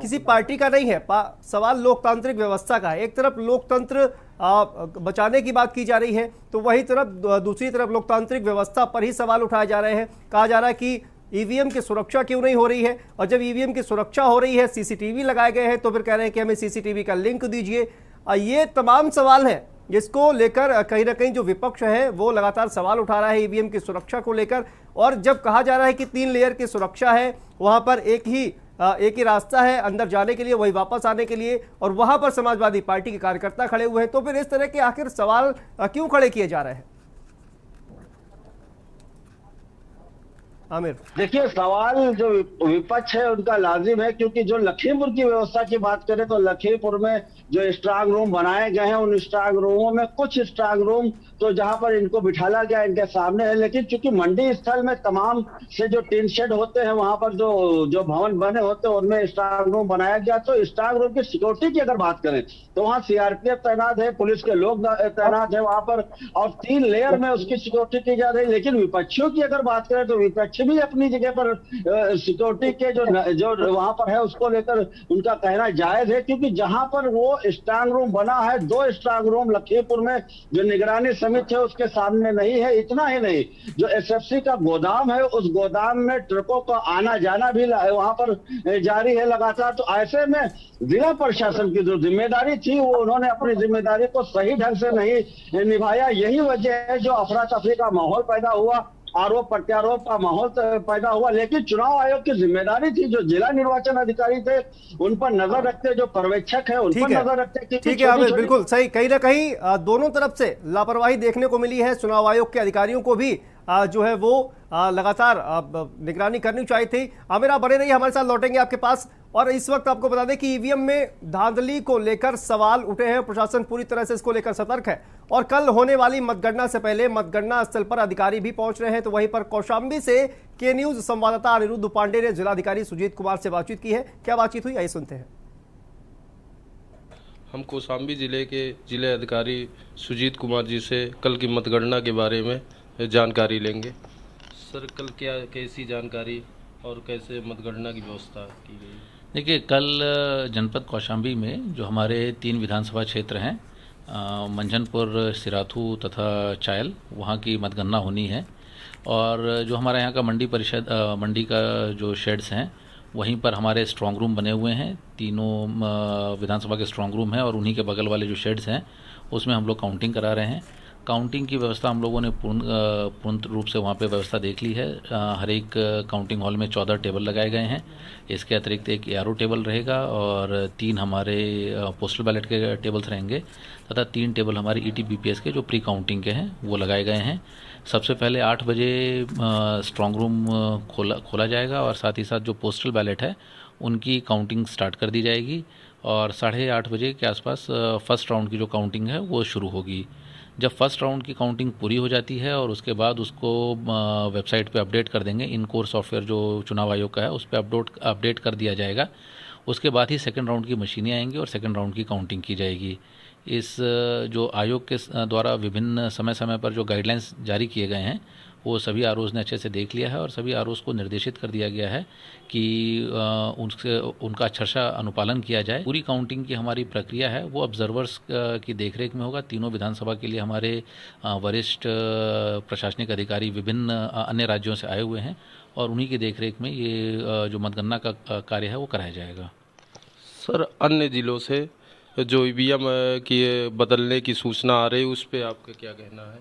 किसी पार्टी का नहीं है, सवाल लोकतांत्रिक व्यवस्था का है। एक तरफ लोकतंत्र बचाने की बात की जा रही है, तो वही तरफ दूसरी तरफ लोकतांत्रिक व्यवस्था पर ही सवाल उठाए जा रहे हैं। कहा जा रहा है कि ईवीएम की सुरक्षा क्यों नहीं हो रही है, और जब ईवीएम की सुरक्षा हो रही है, सीसीटीवी लगाए गए हैं, तो फिर कह रहे हैं कि हमें सीसीटीवी का लिंक दीजिए। ये तमाम सवाल हैं जिसको लेकर कहीं ना कहीं जो विपक्ष है वो लगातार सवाल उठा रहा है ईवीएम की सुरक्षा को लेकर। और जब कहा जा रहा है कि 3 लेयर की सुरक्षा है, वहां पर एक ही एक ही रास्ता है अंदर जाने के लिए, वही वापस आने के लिए, और वहां पर समाजवादी पार्टी के कार्यकर्ता खड़े हुए हैं। तो फिर इस तरह के आखिर सवाल क्यों खड़े किए जा रहे हैं? आमिर, देखिए, सवाल जो विपक्ष है उनका लाजिम है, क्योंकि जो लखीमपुर की व्यवस्था की बात करें तो लखीमपुर में जो स्ट्रांग रूम बनाए गए हैं, उन स्ट्रांग रूमों में कुछ स्ट्रांग रूम तो जहां पर इनको बिठाला गया इनके सामने है, लेकिन चूंकि मंडी स्थल में तमाम से जो टीन शेड होते हैं, वहां पर जो भवन बने होते हैं उनमें स्ट्रांग रूम बनाया गया। तो स्ट्रांग रूम की सिक्योरिटी की अगर बात करें तो वहाँ सीआरपीएफ तैनात है, पुलिस के लोग तैनात है वहां पर, और 3 लेयर में उसकी सिक्योरिटी की जा रही है। लेकिन विपक्षियों की अगर बात करें तो विपक्ष भी अपनी जगह पर सिक्योरिटी के जो वहां पर है उसको लेकर उनका कहना जायज है, क्योंकि जहां पर वो स्ट्रांग रूम बना है, 2 स्ट्रांग रूम लखीमपुर में जो निगरानी समिति है उसके सामने नहीं है। इतना ही नहीं, जो एसएफसी का गोदाम है उस गोदाम में ट्रकों का आना जाना भी वहां पर जारी है लगातार। तो ऐसे में जिला प्रशासन की जो जिम्मेदारी थी वो उन्होंने अपनी जिम्मेदारी को सही ढंग से नहीं निभाया। यही वजह है जो अफरा तफरी का माहौल पैदा हुआ, आरोप प्रत्यारोप का माहौल पैदा हुआ। लेकिन चुनाव आयोग की जिम्मेदारी थी, जो जिला निर्वाचन अधिकारी थे उन पर नजर रखते, जो पर्यवेक्षक है उन पर नजर रखते। ठीक है आमिर, बिल्कुल सही। कहीं ना कहीं दोनों तरफ से लापरवाही देखने को मिली है। चुनाव आयोग के अधिकारियों को भी जो है वो लगातार निगरानी करनी चाहिए थी। आमिर, आप बने रहिए, हमारे साथ लौटेंगे आपके पास। और इस वक्त आपको बता दें कि ईवीएम में धांधली को लेकर सवाल उठे हैं, प्रशासन पूरी तरह से इसको लेकर सतर्क है। और कल होने वाली मतगणना से पहले मतगणना स्थल पर अधिकारी भी पहुंच रहे हैं। तो वहीं पर कौशाम्बी से के न्यूज संवाददाता अनिरुद्ध पांडे ने जिलाधिकारी सुजीत कुमार से बातचीत की है। क्या बातचीत हुई, आइए सुनते हैं। हम कौशाम्बी जिले के जिले अधिकारी सुजीत कुमार जी से कल की मतगणना के बारे में जानकारी लेंगे। सर, कल क्या कैसी जानकारी और कैसे मतगणना की व्यवस्था की गई? देखिए, कल जनपद कौशाम्बी में जो हमारे 3 विधानसभा क्षेत्र हैं, मंझनपुर, सिराथू तथा चायल, वहाँ की मतगणना होनी है। और जो हमारे यहाँ का मंडी परिषद मंडी का जो शेड्स हैं वहीं पर हमारे स्ट्रांग रूम बने हुए हैं। तीनों विधानसभा के स्ट्रांग रूम हैं और उन्हीं के बगल वाले जो शेड्स हैं उसमें हम लोग काउंटिंग करा रहे हैं। काउंटिंग की व्यवस्था हम लोगों ने पूर्ण रूप से वहाँ पे व्यवस्था देख ली है। हर एक काउंटिंग हॉल में 14 टेबल लगाए गए हैं। इसके अतिरिक्त एक एआरओ टेबल रहेगा और 3 हमारे पोस्टल बैलेट के टेबल्स रहेंगे तथा 3 टेबल हमारे ईटीबीपीएस के जो प्री काउंटिंग के हैं वो लगाए गए हैं। सबसे पहले 8 बजे स्ट्रांग रूम खोला जाएगा और साथ ही साथ जो पोस्टल बैलेट है उनकी काउंटिंग स्टार्ट कर दी जाएगी और 8:30 बजे के आसपास फर्स्ट राउंड की जो काउंटिंग है वो शुरू होगी। जब फर्स्ट राउंड की काउंटिंग पूरी हो जाती है और उसके बाद उसको वेबसाइट पे अपडेट कर देंगे, इन कोर सॉफ्टवेयर जो चुनाव आयोग का है उस पर अपडेट कर दिया जाएगा। उसके बाद ही सेकंड राउंड की मशीनें आएंगी और सेकंड राउंड की काउंटिंग की जाएगी। इस जो आयोग के द्वारा विभिन्न समय समय पर जो गाइडलाइंस जारी किए गए हैं वो सभी आरओज़ ने अच्छे से देख लिया है और सभी आरओज़ को निर्देशित कर दिया गया है कि उनका अच्छा अनुपालन किया जाए। पूरी काउंटिंग की हमारी प्रक्रिया है वो ऑब्जर्वर्स की देखरेख में होगा। तीनों विधानसभा के लिए हमारे वरिष्ठ प्रशासनिक अधिकारी विभिन्न अन्य राज्यों से आए हुए हैं और उन्हीं की देखरेख में ये जो मतगणना का कार्य है वो कराया जाएगा। सर, अन्य जिलों से जो ईवीएम की बदलने की सूचना आ रही है उस पर आपका क्या कहना है?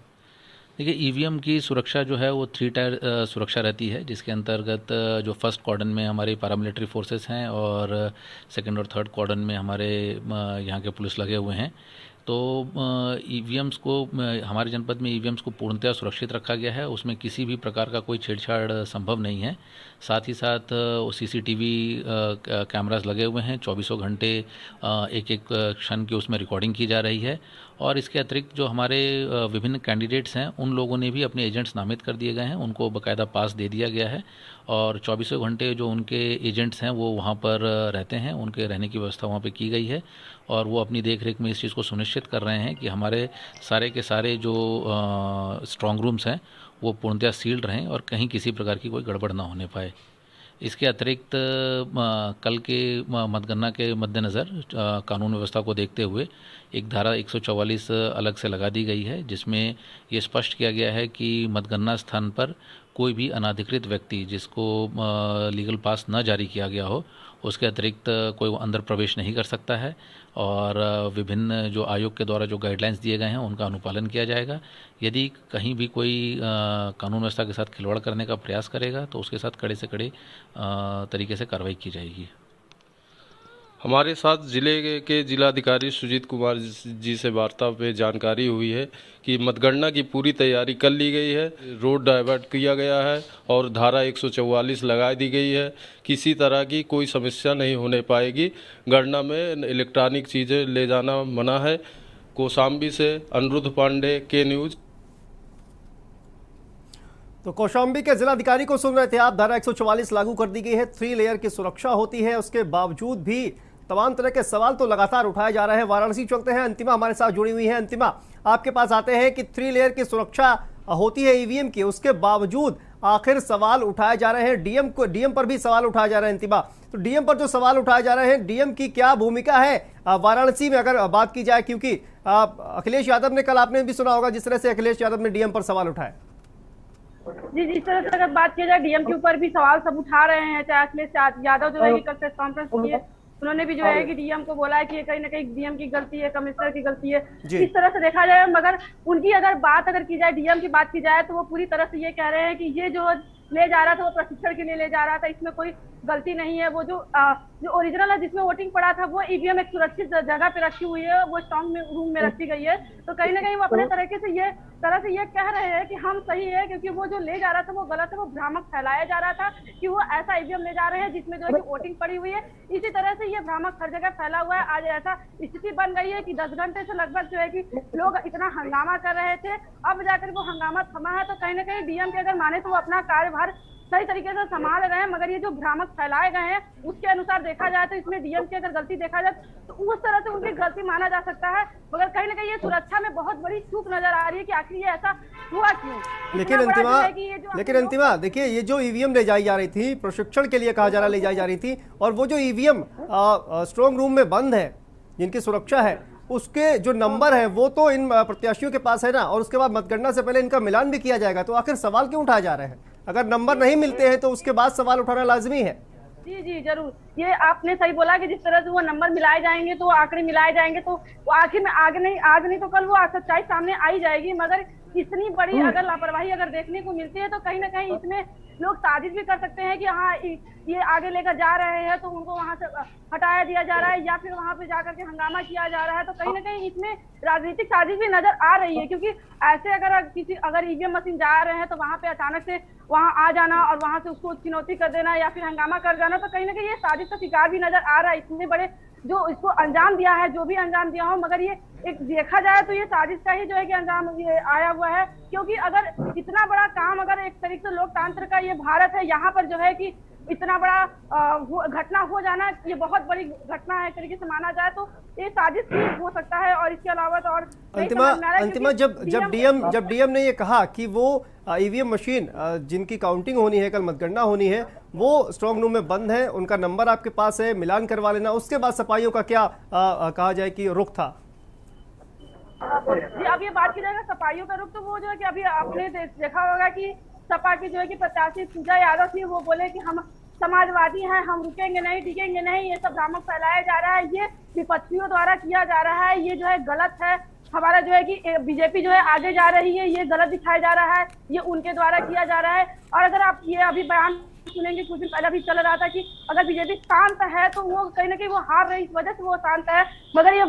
देखिए, ईवीएम की सुरक्षा जो है वो 3 टायर सुरक्षा रहती है, जिसके अंतर्गत जो फर्स्ट कॉर्डन में हमारे पैरामिलिट्री फोर्सेस हैं और सेकंड और थर्ड कॉर्डन में हमारे यहाँ के पुलिस लगे हुए हैं। तो ईवीएम्स को हमारे जनपद में ईवीएम्स को पूर्णतः सुरक्षित रखा गया है, उसमें किसी भी प्रकार का कोई छेड़छाड़ संभव नहीं है। साथ ही साथ सीसीटीवी कैमरास लगे हुए हैं, 24 घंटे एक एक क्षण की उसमें रिकॉर्डिंग की जा रही है। और इसके अतिरिक्त जो हमारे विभिन्न कैंडिडेट्स हैं उन लोगों ने भी अपने एजेंट्स नामित कर दिए गए हैं, उनको बाकायदा पास दे दिया गया है और 24 घंटे जो उनके एजेंट्स हैं वो वहाँ पर रहते हैं, उनके रहने की व्यवस्था वहाँ पे की गई है और वो अपनी देखरेख में इस चीज़ को सुनिश्चित कर रहे हैं कि हमारे सारे के सारे जो स्ट्रांग रूम्स हैं वो पूर्णतः सील्ड रहें और कहीं किसी प्रकार की कोई गड़बड़ ना होने पाए। इसके अतिरिक्त कल के मतगणना के मद्देनज़र कानून व्यवस्था को देखते हुए एक धारा 144 अलग से लगा दी गई है, जिसमें ये स्पष्ट किया गया है कि मतगणना स्थान पर कोई भी अनाधिकृत व्यक्ति जिसको लीगल पास न जारी किया गया हो उसके अतिरिक्त कोई अंदर प्रवेश नहीं कर सकता है और विभिन्न जो आयोग के द्वारा जो गाइडलाइंस दिए गए हैं उनका अनुपालन किया जाएगा। यदि कहीं भी कोई कानून व्यवस्था के साथ खिलवाड़ करने का प्रयास करेगा तो उसके साथ कड़े से कड़े तरीके से कार्रवाई की जाएगी। हमारे साथ जिले के जिलाधिकारी सुजीत कुमार जी से वार्ता पे जानकारी हुई है कि मतगणना की पूरी तैयारी कर ली गई है, रोड डाइवर्ट किया गया है और धारा 144 लगा दी गई है। किसी तरह की कोई समस्या नहीं होने पाएगी। गणना में इलेक्ट्रॉनिक चीज़ें ले जाना मना है। कौशाम्बी से अनिरुद्ध पांडे, के न्यूज़। तो कौशाम्बी के जिलाधिकारी को सुन रहे थे आप। धारा 144 लागू कर दी गई है, 3 लेयर की सुरक्षा होती है, उसके बावजूद भी तमाम तरह के सवाल तो लगातार उठाए जा रहे हैं। वाराणसी चलते हैं, अंतिमा हमारे साथ जुड़ी हुई है। अंतिमा, आपके पास आते हैं कि 3 लेयर की सुरक्षा होती है ईवीएम की, उसके बावजूद आखिर सवाल उठाए जा रहे हैं। डीएम पर भी सवाल उठाए जा रहे हैं। अंतिमा, तो डीएम पर जो सवाल उठाए जा रहे हैं, डीएम की क्या भूमिका है वाराणसी में अगर बात की जाए? क्योंकि अखिलेश यादव ने, कल आपने भी सुना होगा जिस तरह से अखिलेश यादव ने डीएम पर सवाल उठाए। जी, जिस तरह से अगर बात की जाए डीएम के ऊपर भी सवाल सब उठा रहे हैं। चाहे अखिलेश यादव जो है कि कल प्रेस कॉन्फ्रेंस की है, उन्होंने भी जो है कि डीएम को बोला है कि कहीं ना कहीं डीएम की गलती है, कमिश्नर की गलती है। इस तरह से देखा जाए, मगर उनकी अगर बात की जाए, डीएम की बात की जाए, तो वो पूरी तरह से ये कह रहे हैं कि ये जो ले जा रहा था वो प्रशिक्षण के लिए ले जा रहा था, इसमें कोई गलती नहीं है। वो जो ओरिजिनल है जिसमें वोटिंग पड़ा था वो ईवीएम एक सुरक्षित जगह पे रखी हुई है, वो स्ट्रॉन्ग रूम में रखी गई है। तो कहीं ना कहीं वो अपने तरीके से ये कह रहे हैं कि हम सही है, क्योंकि वो जो ले जा रहा था वो गलत है। वो भ्रामक फैलाया जा रहा था कि वो ऐसा ईवीएम ले जा रहे हैं जिसमें जो है कि वोटिंग पड़ी हुई है। इसी तरह से ये भ्रामक हर जगह फैला हुआ है। आज ऐसा स्थिति बन गई है कि 10 घंटे से लगभग जो है कि लोग इतना हंगामा कर रहे थे, अब जाकर वो हंगामा थमा है। तो कहीं ना कहीं डीएम के अगर माने तो वो अपना कार्यभार सही तरीके से संभाल रहे हैं, मगर ये जो भ्रामक फैलाए गए हैं उसके अनुसार देखा जाए तो इसमें डीएम की अगर गलती देखा जाए तो उस तरह से उनकी गलती माना जा सकता है। मगर कहीं ना कहीं ये सुरक्षा में बहुत बड़ी चूक नजर आ रही है कि आखिर ये ऐसा हुआ क्यों। लेकिन अंतिमा देखिए, ये जो ईवीएम ले जाई जा रही थी, प्रशिक्षण के लिए कहा जा रहा ले जाई जा रही थी, और वो जो ईवीएम स्ट्रॉन्ग रूम में बंद है, जिनकी सुरक्षा है, उसके जो नंबर है वो तो इन प्रत्याशियों के पास है ना, और उसके बाद मतगणना से पहले इनका मिलान भी किया जाएगा। तो आखिर सवाल क्यों उठाए जा रहे हैं? अगर नंबर नहीं मिलते हैं तो उसके बाद सवाल उठाना लाजमी है। जी जरूर, ये आपने सही बोला कि जिस तरह से वो नंबर मिलाए जाएंगे, तो आंकड़े मिलाए जाएंगे, तो वो आखिर में आज नहीं तो कल वो सच्चाई सामने आई जाएगी। मगर इतनी बड़ी अगर लापरवाही अगर देखने को मिलती है तो कहीं ना कहीं इसमें लोग साजिश भी कर सकते हैं कि हाँ ये आगे लेकर जा रहे हैं तो उनको वहां से हटाया दिया जा रहा है, या फिर वहां पे जाकर के हंगामा किया जा रहा है। तो कहीं ना कहीं इसमें राजनीतिक साजिश भी नजर आ रही है, क्योंकि ऐसे अगर ईवीएम मशीन जा रहे हैं तो वहां पे अचानक से वहां आ जाना और वहां से उसको चुनौती कर देना या फिर हंगामा कर जाना, तो कहीं ना कहीं ये साजिश का शिकार भी नजर आ रहा है। इतने बड़े जो इसको अंजाम दिया है, जो भी अंजाम दिया हो, मगर ये एक देखा जाए तो ये साजिश का ही जो है कि अंजाम ये आया हुआ है। क्योंकि अगर इतना बड़ा काम, अगर एक तरीके से लोकतंत्र का ये भारत है, यहाँ पर जो है कि इतना बड़ा घटना हो जाना, ये बहुत बड़ी घटना है तरीके से माना जाए, तो ये साजिश भी हो सकता है। और इसके अलावा तो और अंतिमा जब डीएम ने ये कहा कि वो ईवीएम मशीन जिनकी काउंटिंग होनी है, कल मतगणना होनी है, वो स्ट्रॉन्ग रूम में बंद है, उनका नंबर आपके पास है, मिलान करवा लेना, उसके बाद सपाइयों का क्या कहा जाए कि रुख था? अब ये बात की जाएगा सपाइयों का रुख, तो वो जो है कि अभी आपने देखा होगा कि सपा की जो है कि प्रत्याशी पूजा यादव थी, वो बोले कि हम समाजवादी हैं, हम रुकेंगे नहीं, टिकेंगे नहीं। ये सब भ्रामक फैलाया जा रहा है, ये विपक्षियों द्वारा किया जा रहा है, ये जो है गलत है। हमारा जो है कि बीजेपी जो है आगे जा रही है, ये गलत दिखाया जा रहा है, ये उनके द्वारा किया जा रहा है। और अगर आप ये अभी बयान सुनेंगे, कुछ दिन पहले भी चल रहा था कि अगर बीजेपी शांत है तो वो कहीं ना कहीं वो हार रही, इस वजह से वो शांत है। मगर ये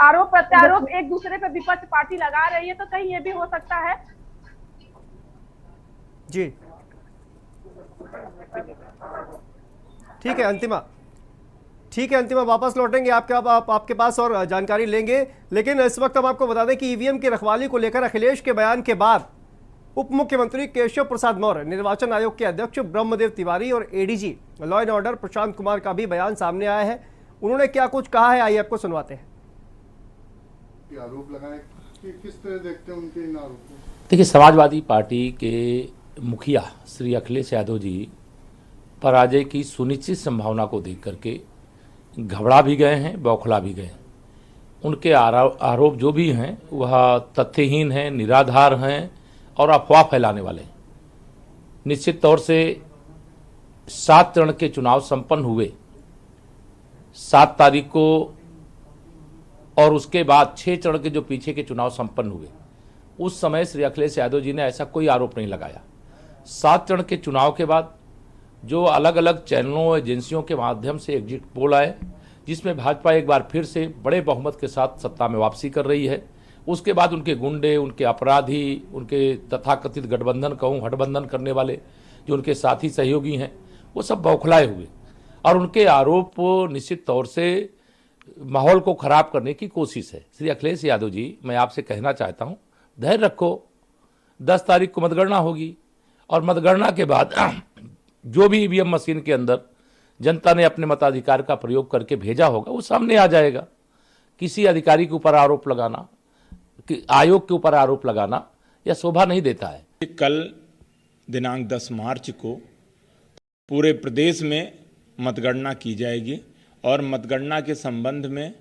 आरोप प्रत्यारोप एक दूसरे पे विपक्ष पार्टी लगा रही है, तो कहीं ये भी हो सकता है। जी ठीक है अंतिमा, वापस लौटेंगे आपके पास और जानकारी लेंगे। लेकिन इस वक्त हम आपको बता दें कि ईवीएम की रखवाली को लेकर अखिलेश के बयान के बाद उप मुख्यमंत्री केशव प्रसाद मौर्य, निर्वाचन आयोग के अध्यक्ष ब्रह्मदेव तिवारी और ADG law and order Prashant Kumar का भी बयान सामने आया है। उन्होंने क्या कुछ कहा है, आइए आपको सुनवाते हैं। आरोप लगाए कि किस तरह देखते हैं उनके इन आरोपों? देखिए, समाजवादी पार्टी के मुखिया श्री अखिलेश यादव जी पराजय की सुनिश्चित संभावना को देख करके घबरा भी गए हैं, बौखला भी गए। उनके आरोप जो भी हैं वह तथ्यहीन हैं, निराधार हैं और अफवाह फैलाने वाले हैं। निश्चित तौर से 7 चरण के चुनाव संपन्न हुए 7 तारीख को, और उसके बाद 6 चरण के जो पीछे के चुनाव संपन्न हुए, उस समय श्री अखिलेश यादव जी ने ऐसा कोई आरोप नहीं लगाया। 7 चरण के चुनाव के बाद जो अलग अलग चैनलों एजेंसियों के माध्यम से एग्जिट पोल आए, जिसमें भाजपा एक बार फिर से बड़े बहुमत के साथ सत्ता में वापसी कर रही है, उसके बाद उनके गुंडे, उनके अपराधी, उनके तथाकथित गठबंधन कहूँ हठबंधन करने वाले जो उनके साथी सहयोगी हैं, वो सब बौखलाए हुए, और उनके आरोप निश्चित तौर से माहौल को खराब करने की कोशिश है। श्री अखिलेश यादव जी, मैं आपसे कहना चाहता हूँ, धैर्य रखो। 10 तारीख को मतगणना होगी, और मतगणना के बाद जो भी ईवीएम मशीन के अंदर जनता ने अपने मताधिकार का प्रयोग करके भेजा होगा, वो सामने आ जाएगा। किसी अधिकारी के ऊपर आरोप लगाना, आयोग के ऊपर आरोप लगाना, यह शोभा नहीं देता है। कल दिनांक 10 मार्च को पूरे प्रदेश में मतगणना की जाएगी, और मतगणना के संबंध में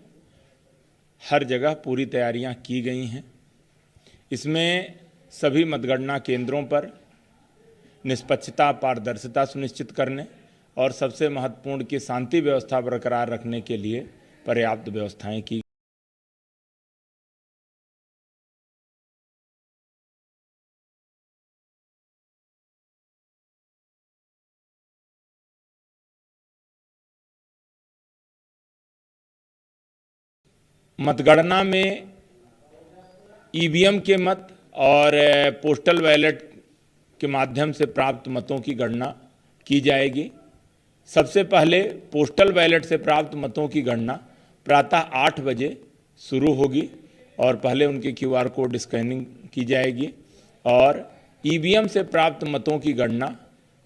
हर जगह पूरी तैयारियां की गई हैं। इसमें सभी मतगणना केंद्रों पर निष्पक्षता, पारदर्शिता सुनिश्चित करने और सबसे महत्वपूर्ण की शांति व्यवस्था बरकरार रखने के लिए पर्याप्त व्यवस्थाएं की। मतगणना में ईवीएम के मत और पोस्टल बैलेट के माध्यम से प्राप्त मतों की गणना की जाएगी। सबसे पहले पोस्टल बैलेट से प्राप्त मतों की गणना प्रातः 8 बजे शुरू होगी, और पहले उनके QR कोड स्कैनिंग की जाएगी, और ईवीएम से प्राप्त मतों की गणना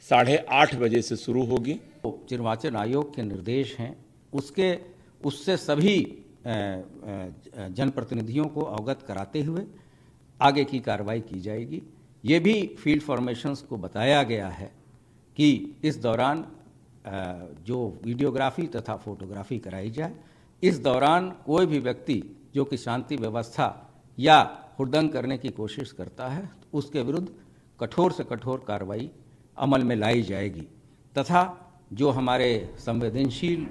8:30 बजे से शुरू होगी। निर्वाचन आयोग के निर्देश हैं, उससे सभी जनप्रतिनिधियों को अवगत कराते हुए आगे की कार्रवाई की जाएगी। ये भी फील्ड फॉर्मेशंस को बताया गया है कि इस दौरान जो वीडियोग्राफी तथा फोटोग्राफी कराई जाए। इस दौरान कोई भी व्यक्ति जो कि शांति व्यवस्था या हुड़दंग करने की कोशिश करता है, तो उसके विरुद्ध कठोर से कठोर कार्रवाई अमल में लाई जाएगी, तथा जो हमारे संवेदनशील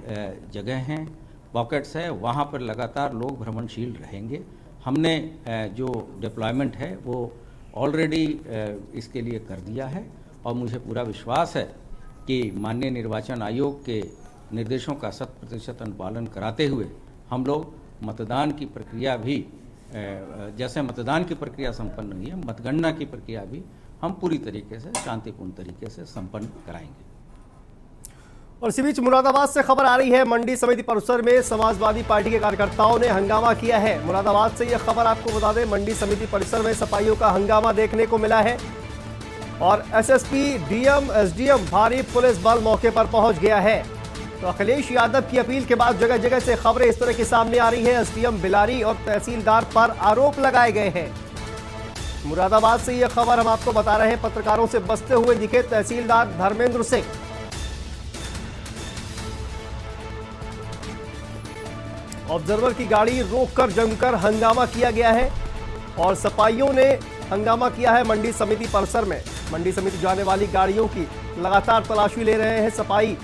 जगह हैं, पॉकेट्स है, वहाँ पर लगातार लोग भ्रमणशील रहेंगे। हमने जो डिप्लॉयमेंट है वो ऑलरेडी इसके लिए कर दिया है, और मुझे पूरा विश्वास है कि माननीय निर्वाचन आयोग के निर्देशों का 100% अनुपालन कराते हुए हम लोग मतदान की प्रक्रिया भी, जैसे मतदान की प्रक्रिया संपन्न हुई है, मतगणना की प्रक्रिया भी हम पूरी तरीके से शांतिपूर्ण तरीके से संपन्न कराएंगे। और इसी बीच मुरादाबाद से खबर आ रही है, मंडी समिति परिसर में समाजवादी पार्टी के कार्यकर्ताओं ने हंगामा किया है। मुरादाबाद से यह खबर आपको बता दें, मंडी समिति परिसर में सपाइयों का हंगामा देखने को मिला है, और एसएसपी, डीएम, एसडीएम, भारी पुलिस बल मौके पर पहुंच गया है। तो अखिलेश यादव की अपील के बाद जगह जगह से खबरें इस तरह की सामने आ रही है। एसडीएम बिलारी और तहसीलदार पर आरोप लगाए गए हैं। मुरादाबाद से यह खबर हम आपको बता रहे हैं, पत्रकारों से बचते हुए दिखे तहसीलदार धर्मेंद्र सिंह। ऑब्जर्वर की गाड़ी रोककर जमकर हंगामा किया गया है, और सपाइयों ने हंगामा किया है मंडी समिति परिसर में। मंडी समिति जाने वाली गाड़ियों की लगातार तलाशी ले रहे हैं सपाई,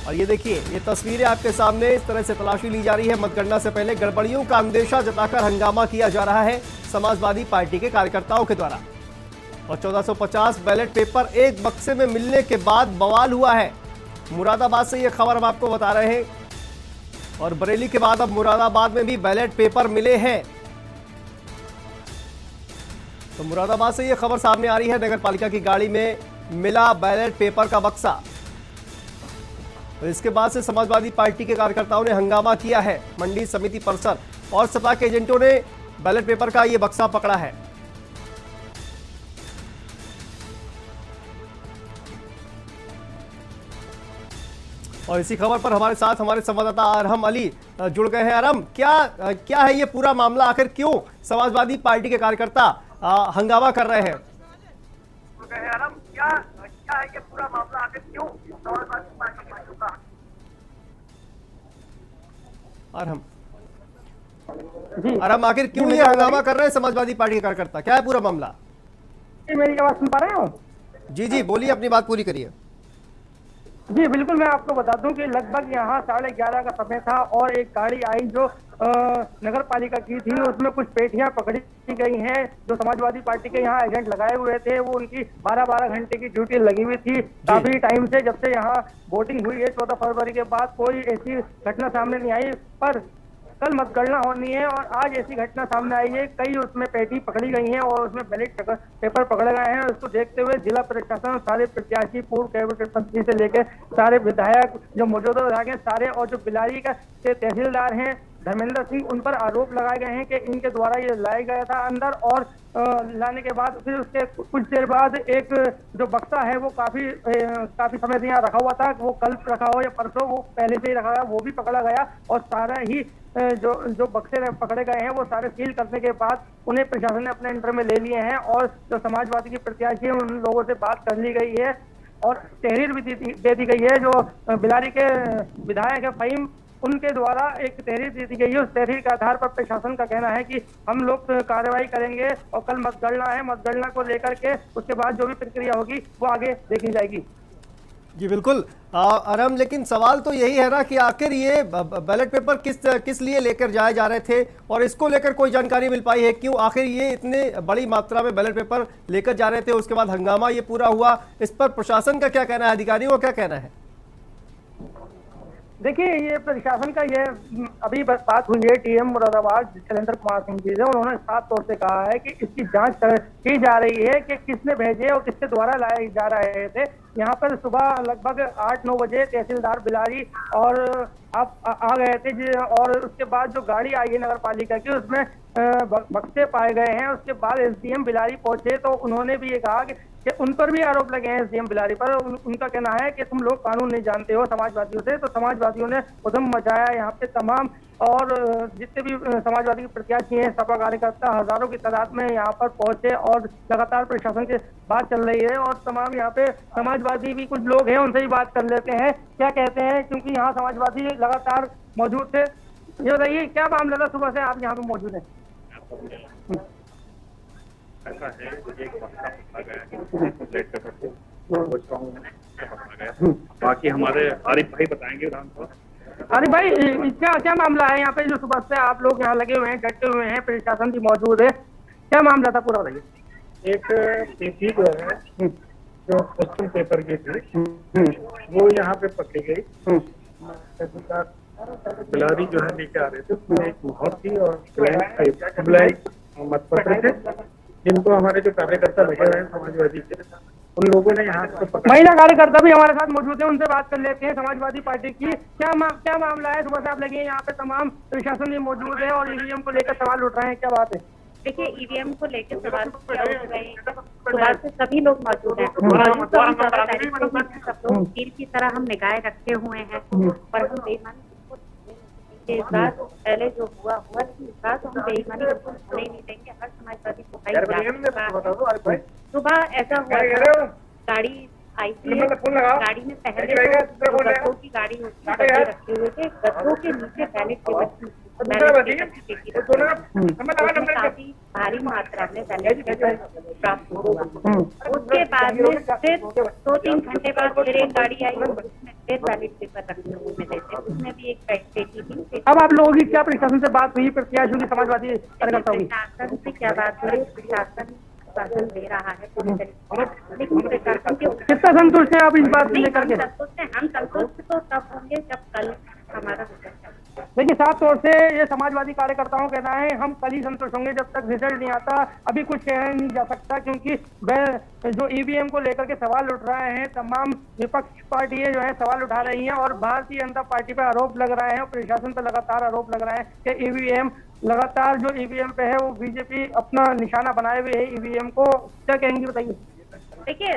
और ये देखिए, ये तस्वीरें आपके सामने, इस तरह से तलाशी ली जा रही है। मतगणना से पहले गड़बड़ियों का अंदेशा जताकर हंगामा किया जा रहा है समाजवादी पार्टी के कार्यकर्ताओं के द्वारा। और 1450 बैलेट पेपर एक बक्से में मिलने के बाद बवाल हुआ है। मुरादाबाद से ये खबर हम आपको बता रहे हैं, और बरेली के बाद अब मुरादाबाद में भी बैलेट पेपर मिले हैं। तो मुरादाबाद से ये खबर सामने आ रही है, नगर पालिका की गाड़ी में मिला बैलेट पेपर का बक्सा। तो इसके बाद से समाजवादी पार्टी के कार्यकर्ताओं ने हंगामा किया है मंडी समिति परिसर, और सपा के एजेंटों ने बैलेट पेपर का ये बक्सा पकड़ा है। और इसी खबर पर हमारे साथ हमारे संवाददाता अरहम अली जुड़ गए हैं। अरहम, क्या है ये पूरा मामला? आखिर क्यों समाजवादी पार्टी के कार्यकर्ता हंगामा कर रहे हैं? अरहम, क्या है ये पूरा मामला? आखिर क्यों समाजवादी पार्टी के कार्यकर्ता? अरहम, आखिर क्यों ये हंगामा कर रहे हैं समाजवादी पार्टी के कार्यकर्ता? क्या है पूरा मामला? मेरी आवाज सुन पा रहे हो? जी जी बोलिए, अपनी बात पूरी करिए। जी बिल्कुल, मैं आपको बता दूं कि लगभग यहाँ 11:30 का समय था और एक गाड़ी आई जो नगर पालिका की थी, उसमें कुछ पेटियां पकड़ी गई हैं। जो समाजवादी पार्टी के यहाँ एजेंट लगाए हुए थे वो उनकी 12-12 घंटे की ड्यूटी लगी हुई थी। काफी टाइम से, जब से यहाँ वोटिंग हुई है 14 फरवरी के बाद, कोई ऐसी घटना सामने नहीं आई। पर कल मतगणना होनी है और आज ऐसी घटना सामने आई है। कई उसमें पेटी पकड़ी गई हैं और उसमें बैलेट पेपर पकड़े गए हैं। उसको देखते हुए जिला प्रशासन, सारे प्रत्याशी, पूर्व कैबिनेट मंत्री से लेकर सारे विधायक जो मौजूदा विधायक हैं सारे, और जो बिलारी का तहसीलदार हैं धर्मेंद्र सिंह, उन पर आरोप लगाए गए हैं कि इनके द्वारा ये लाया गया था अंदर, और लाने के बाद फिर उसके कुछ देर बाद एक जो बक्सा है वो काफी समय से यहाँ रखा हुआ था। वो कल रखा हो या परसों, वो पहले से ही रखा हुआ, वो भी पकड़ा गया। और सारा ही जो बक्से पकड़े गए हैं वो सारे सील करने के बाद उन्हें प्रशासन ने अपने अंडर में ले लिए हैं। और जो समाजवादी की प्रत्याशी है उन लोगों से बात कर ली गई है और तहरीर भी दे दी गई है। जो बिलारी के विधायक है फहीम, उनके द्वारा एक तहरीर दे दी गई है। उस तहरीर के आधार पर प्रशासन का कहना है कि हम लोग कार्रवाई करेंगे और कल मतगणना है, मतगणना को लेकर के उसके बाद जो भी प्रक्रिया होगी वो आगे देखी जाएगी। जी बिल्कुल आराम, लेकिन सवाल तो यही है ना कि आखिर ये बैलेट पेपर किस लिए लेकर जाए जा रहे थे और इसको लेकर कोई जानकारी मिल पाई है? क्यों आखिर ये इतने बड़ी मात्रा में बैलेट पेपर लेकर जा रहे थे? उसके बाद हंगामा ये पूरा हुआ, इस पर प्रशासन का क्या कहना है, अधिकारियों का क्या कहना है? देखिए, ये प्रशासन का ये अभी बस बात हुई है टीएम मुरादाबाद शैलेंद्र कुमार सिंह जी से। उन्होंने साफ तौर से कहा है कि इसकी जांच की जा रही है कि किसने भेजे और किसके द्वारा लाए जा रहे थे। यहाँ पर सुबह लगभग 8-9 बजे तहसीलदार बिलारी और आप आ गए थे, और उसके बाद जो गाड़ी आई है नगर पालिका की उसमें बक्से पाए गए हैं। उसके बाद एसडीएम बिलारी पहुंचे तो उन्होंने भी ये कहा कि उन पर भी आरोप लगे हैं एसडीएम बिलारी पर। उनका कहना है कि तुम लोग कानून नहीं जानते हो समाजवादियों से। तो समाजवादियों ने उधम मचाया यहाँ पे तमाम, और जितने भी समाजवादी के प्रत्याशी हैं, सपा कार्यकर्ता हजारों की तादाद में यहाँ पर पहुंचे और लगातार प्रशासन से बात चल रही है। और तमाम यहाँ पे समाजवादी भी कुछ लोग हैं, उनसे भी बात कर लेते हैं क्या कहते हैं, क्योंकि यहाँ समाजवादी लगातार मौजूद थे। ये बताइए क्या मामला था, सुबह से आप यहाँ पे मौजूद हैं? ऐसा है, एक बक्सा पकड़ा गया है, बाकी हमारे आरिफ भाई बताएंगे। आरिफ भाई, क्या मामला है यहाँ पे जो सुबह से आप लोग यहाँ लगे हुए हैं, डटे हुए हैं, प्रशासन भी मौजूद है, क्या मामला था पूरा बताइए? एक पेटी जो है जो क्वेश्चन पेपर की थी वो यहाँ पे पकड़ी गई। बिलारी जो है लेके आ रहे थे, उसमें एक मोहर थी और ब्लैंक मतपत्र थे, जिनको हमारे जो कार्यकर्ता लगे हुए हैं समाजवादी के, उन लोगों ने यहाँ से पकड़ा। महिला कार्यकर्ता भी हमारे साथ मौजूद है, उनसे बात कर लेते हैं समाजवादी पार्टी की। क्या मामला है, सुबह से आप लगे हैं यहाँ पे, तमाम प्रशासन भी मौजूद है और ईवीएम को लेकर सवाल उठ रहे हैं, क्या बात है? देखिए, ईवीएम को लेकर सवाल सुबह से सभी लोग मौजूद हैं और सब लोग तीर की तरह हम निगाहें रखे हुए हैं। पर हम बेईमानी इस बार पहले जो हुआ इस बार तो हम बेईमानी होने नहीं देंगे। हर समाजवादी को सुबह ऐसा हुआ, गाड़ी आई थी, गाड़ी में पहले तो गद्दों की गाड़ी होती है, गद्दे रखे हुए थे, गद्दों के नीचे बैलेट पेपर काफी भारी मात्रा में बैलेट पेपर प्राप्त हुआ। उसके बाद में फिर 2-3 घंटे बाद फिर एक गाड़ी आई, उसमें फिर बैलेट पेपर रखे हुए मिले थे, उसमें भी एक पेटी थी। अब आप लोगों की क्या प्रशासन से बात हुई, प्रत्याशियों की समाजवादी कार्यकर्ताओं की? प्रशासन से क्या बात हुई? प्रशासन शासन दे रहा है पूरी तरीके से, लेकिन प्रशासन के कितना संतुष्ट है आप इस बात को लेकर के? हम संतुष्ट तो तब होंगे जब कल हमारा रिजल्ट। देखिए, साफ तौर से ये समाजवादी कार्यकर्ताओं कहना है हम कल ही संतुष्ट होंगे, जब तक रिजल्ट नहीं आता अभी कुछ कहा नहीं जा सकता, क्योंकि जो ईवीएम को लेकर के सवाल उठ रहे हैं, तमाम विपक्ष पार्टियां जो है सवाल उठा रही हैं और भारतीय जनता पार्टी पर आरोप लग रहे हैं और प्रशासन पर लगातार आरोप लग रहे हैं कि ईवीएम लगातार जो ईवीएम पे है वो बीजेपी अपना निशाना बनाए हुए है ईवीएम को। क्या कहेंगे बताइए? देखिए,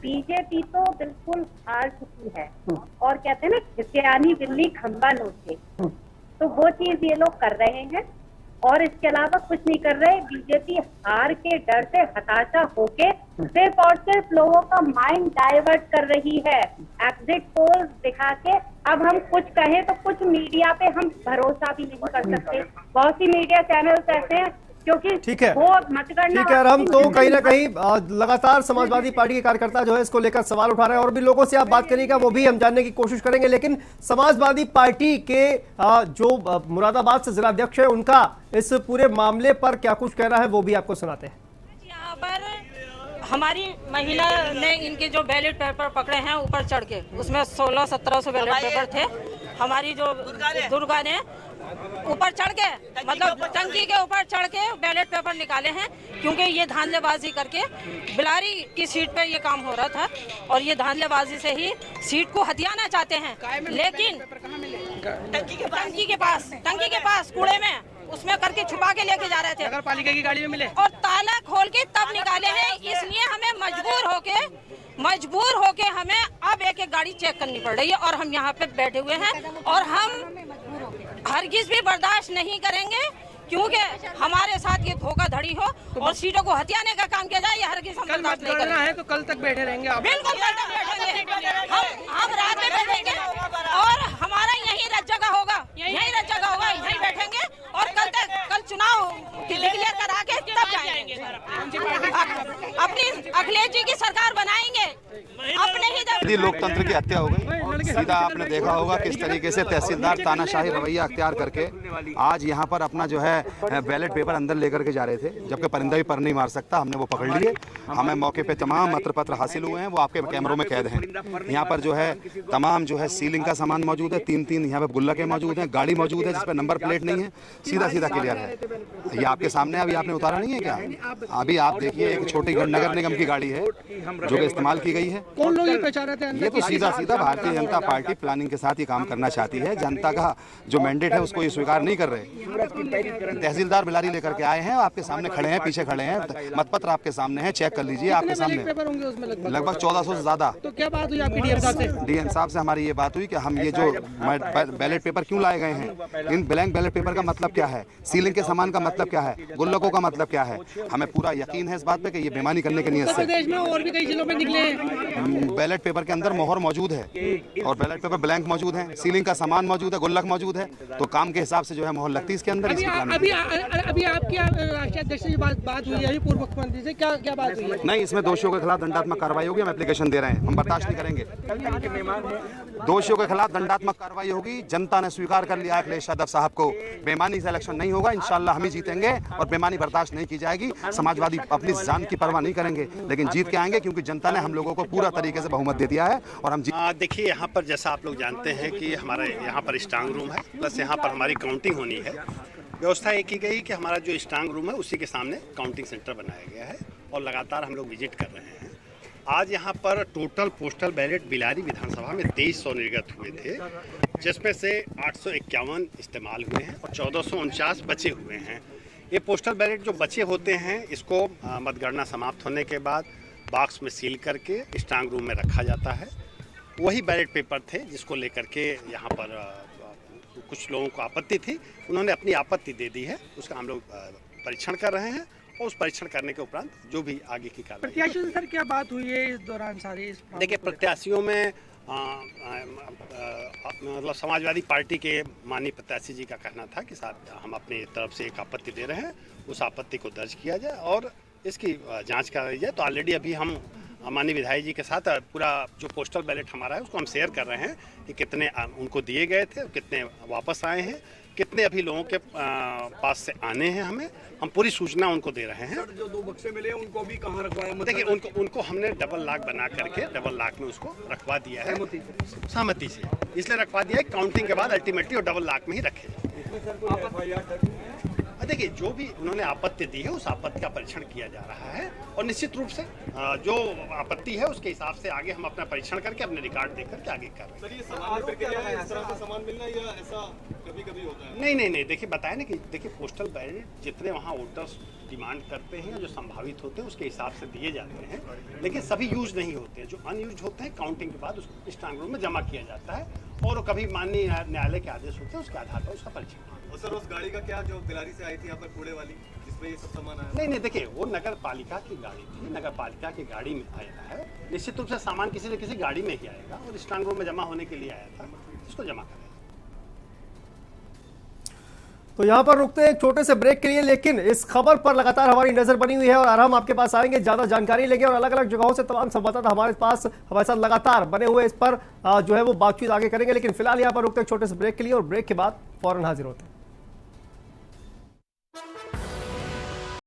बीजेपी तो बिल्कुल हार चुकी है और कहते हैं ना, खिसियानी बिल्ली खंबा नोचे, तो वो चीज ये लोग कर रहे हैं और इसके अलावा कुछ नहीं कर रहे। बीजेपी हार के डर से हताशा होके सिर्फ और सिर्फ लोगों का माइंड डाइवर्ट कर रही है, एग्जिट पोल दिखा के। अब हम कुछ कहें तो कुछ मीडिया पे हम भरोसा भी नहीं कर सकते। बहुत सी मीडिया चैनल्स ऐसे हैं क्योंकि ठीक है, वो मतगणना ठीक है अरहम, तो कहीं ना कहीं लगातार समाजवादी पार्टी के कार्यकर्ता जो है इसको लेकर सवाल उठा रहे हैं, और भी लोगों से आप बात करिएगा वो भी हम जानने की कोशिश करेंगे। लेकिन समाजवादी पार्टी के जो मुरादाबाद से जिलाध्यक्ष है उनका इस पूरे मामले पर क्या कुछ कहना है वो भी आपको सुनाते हैं। यहाँ पर हमारी महिला ने इनके जो बैलेट पेपर पकड़े हैं ऊपर चढ़ के, उसमें 1600-1700 बैलेट पेपर थे। हमारी जो दुर्गा ने ऊपर चढ़ के, मतलब टंकी के ऊपर चढ़ के बैलेट पेपर निकाले हैं, क्योंकि ये धांधलेबाजी करके बिलारी की सीट पे ये काम हो रहा था और ये धांधलेबाजी से ही सीट को हथियाना चाहते हैं। लेकिन टंकी के पास कूड़े में उसमें करके छुपा के लेके जा रहे थे, नगर पालिका की गाड़ी में मिले और ताला खोल के तब निकाले हैं। इसलिए हमें मजबूर होके हमें अब एक गाड़ी चेक करनी पड़ रही है और हम यहाँ पे बैठे हुए हैं और हम हरगिज भी बर्दाश्त नहीं करेंगे, क्योंकि हमारे साथ ये धोखाधड़ी हो और सीटों को हथियाने का काम किया जाए, ये हरगिज हम बर्दाश्त नहीं करेंगे। है तो कल तक बैठे रहेंगे आप? बिल्कुल कल तक बैठेंगे, हम रात में बैठेंगे और हमारा यही जगह होगा, यही बैठेंगे और कल चुनाव क्लियर करा के तब जाएंगे। अपनी अखिलेश जी की सरकार बनाएंगे अपने ही। यदि लोकतंत्र की हत्या हो गई, सीधा आपने देखा होगा किस तरीके से तहसीलदार तानाशाही रवैया अख्तियार करके आज यहाँ पर अपना जो है बैलेट पेपर अंदर लेकर के जा रहे थे, जबकि परिंदा भी पर नहीं मार सकता। हमने वो पकड़ लिए, हमें मौके पे तमाम मत्र पत्र हासिल हुए हैं, वो आपके कैमरों में कैद हैं। यहाँ पर जो है तमाम जो है सीलिंग का सामान मौजूद है, 3 यहाँ पे गुल्लकें मौजूद हैं, गाड़ी मौजूद है जिस पर नंबर प्लेट नहीं है, सीधा क्लियर है। ये आपके सामने अभी आपने उतारा नहीं है क्या? अभी आप देखिए एक छोटी नगर निगम की गाड़ी है जो कि इस्तेमाल की गई है। कौन लोग ये पहचान रहे थे? ये तो सीधा भारतीय जनता पार्टी प्लानिंग के साथ ये काम करना चाहती है। जनता का जो मैंडेट है उसको ये स्वीकार नहीं कर रहे। तहसीलदार बिलारी लेकर के आए हैं, आपके सामने खड़े हैं, पीछे खड़े हैं, मतपत्र आपके सामने है, चेक कर लीजिए आपके सामने। लगभग 1400 से ज्यादा। तो क्या बात हुई आपकी डीएम साहब से? डीएम साहब से हमारी ये बात हुई कि हम ये जो बैलेट पेपर क्यों लाए गए हैं, इन ब्लैंक बैलेट पेपर का मतलब क्या है, सीलिंग के सामान का मतलब क्या है, गुल्लकों का मतलब क्या है, हमें पूरा यकीन है इस बात पे कि ये बेईमानी करने की नीयत से। प्रदेश में और भी कई जिलों में निकले हैं। बैलेट पेपर के अंदर मोहर मौजूद है और बैलेट पेपर ब्लैंक मौजूद है, सीलिंग का सामान मौजूद है, गुल्लक मौजूद है, तो काम के हिसाब से जो है मोहर लगती है इसके अंदर। अभी आपकी राष्ट्रीय अध्यक्ष से बात हुई है पूर्व मुख्यमंत्री से, क्या बात हुई है? नहीं, इसमें दोषियों के खिलाफ दंडात्मक कार्रवाई होगी। हम एप्लीकेशन दे रहे हैं, हम बर्दाश्त नहीं करेंगे। दोषियों के खिलाफ दंडात्मक कार्रवाई होगी। जनता ने स्वीकार कर लिया अखिलेश यादव साहब को, बेईमानी से इलेक्शन नहीं होगा, इंशाल्लाह हम ही जीतेंगे और बेईमानी बर्दाश्त नहीं की जाएगी। समाजवादी अपनी जान की परवाह नहीं करेंगे, लेकिन जीत के आएंगे, क्योंकि जनता ने हम लोगों को पूरा तरीके से बहुमत दे दिया है और हम देखिए यहाँ पर जैसा आप लोग जानते हैं कि हमारे यहाँ पर स्ट्रांग रूम है, प्लस यहाँ पर हमारी काउंटिंग होनी है। व्यवस्था ये की गई कि हमारा जो स्ट्रांग रूम है उसी के सामने काउंटिंग सेंटर बनाया गया है और लगातार हम लोग विजिट कर रहे हैं। आज यहाँ पर टोटल पोस्टल बैलेट बिलारी विधानसभा में 2300 निर्गत हुए थे, जिसमें से 851 इस्तेमाल हुए हैं और 1449 बचे हुए हैं। ये पोस्टल बैलेट जो बचे होते हैं इसको मतगणना समाप्त होने के बाद बॉक्स में सील करके स्ट्रांग रूम में रखा जाता है। वही बैलेट पेपर थे जिसको लेकर के यहाँ पर कुछ लोगों को आपत्ति थी, उन्होंने अपनी आपत्ति दे दी है, उसका हम लोग परीक्षण कर रहे हैं और उस परीक्षण करने के उपरांत जो भी आगे की कार्रवाई। प्रत्याशियों से सर क्या बात हुई है इस दौरान सारी? देखिए, प्रत्याशियों में मतलब समाजवादी पार्टी के माननीय प्रत्याशी जी का कहना था कि साहब हम अपनी तरफ से एक आपत्ति दे रहे हैं, उस आपत्ति को दर्ज किया जाए और इसकी जांच कराई जाए। तो ऑलरेडी अभी हम माननीय विधायक जी के साथ पूरा जो पोस्टल बैलेट हमारा है उसको हम शेयर कर रहे हैं कि कितने उनको दिए गए थे, कितने वापस आए हैं, कितने अभी लोगों के पास से आने हैं, हम पूरी सूचना उनको दे रहे हैं। जो 2 बक्से मिले उनको भी कहाँ रखवाया? देखिए, उनको हमने डबल लॉक बना करके डबल लॉक में उसको रखवा दिया है, सहमति से इसलिए रखवा दिया है। काउंटिंग के बाद अल्टीमेटली वो डबल लॉक में ही रखे। देखिए, जो भी उन्होंने आपत्ति दी है उस आपत्ति का परीक्षण किया जा रहा है और निश्चित रूप से जो आपत्ति है उसके हिसाब से आगे हम अपना परीक्षण करके अपने रिकॉर्ड देख करके आगे कर रहे हैं। सर, ये इस तरह से सामान मिलना या ऐसा कभी होता है? नहीं, देखिए बताया ना कि देखिए पोस्टल बैलेट जितने वहाँ वोटर्स डिमांड करते हैं, जो संभावित होते हैं उसके हिसाब से दिए जाते हैं, लेकिन सभी यूज नहीं होते हैं। जो अनयूज होते हैं काउंटिंग के बाद उसको स्ट्रांग रूम में जमा किया जाता है और कभी माननीय न्यायालय के आदेश होते हैं उसके आधार पर उसका परीक्षण। और सर, उस गाड़ी का क्या जो बिलारी से आई थी यहाँ पर कूड़े वाली, जिसमें ये सब सामान आया? नहीं, देखिए वो नगर पालिका की गाड़ी थी, नगर पालिका की गाड़ी में आया है। निश्चित रूप से सामान किसी न किसी गाड़ी में ही आएगा और स्ट्रांग रूम में जमा होने के लिए आया था, इसको जमा करें। तो यहाँ पर रुकते हैं एक छोटे से ब्रेक के लिए, लेकिन इस खबर पर लगातार हमारी नजर बनी हुई है और हम आपके पास आएंगे, ज्यादा जानकारी लेंगे और अलग अलग जगहों से तमाम संवाददाता हमारे साथ लगातार बने हुए इस पर जो है वो बातचीत आगे करेंगे। लेकिन फिलहाल यहाँ पर रुकते हैं छोटे से ब्रेक के लिए और ब्रेक के बाद फौरन हाजिर होते हैं।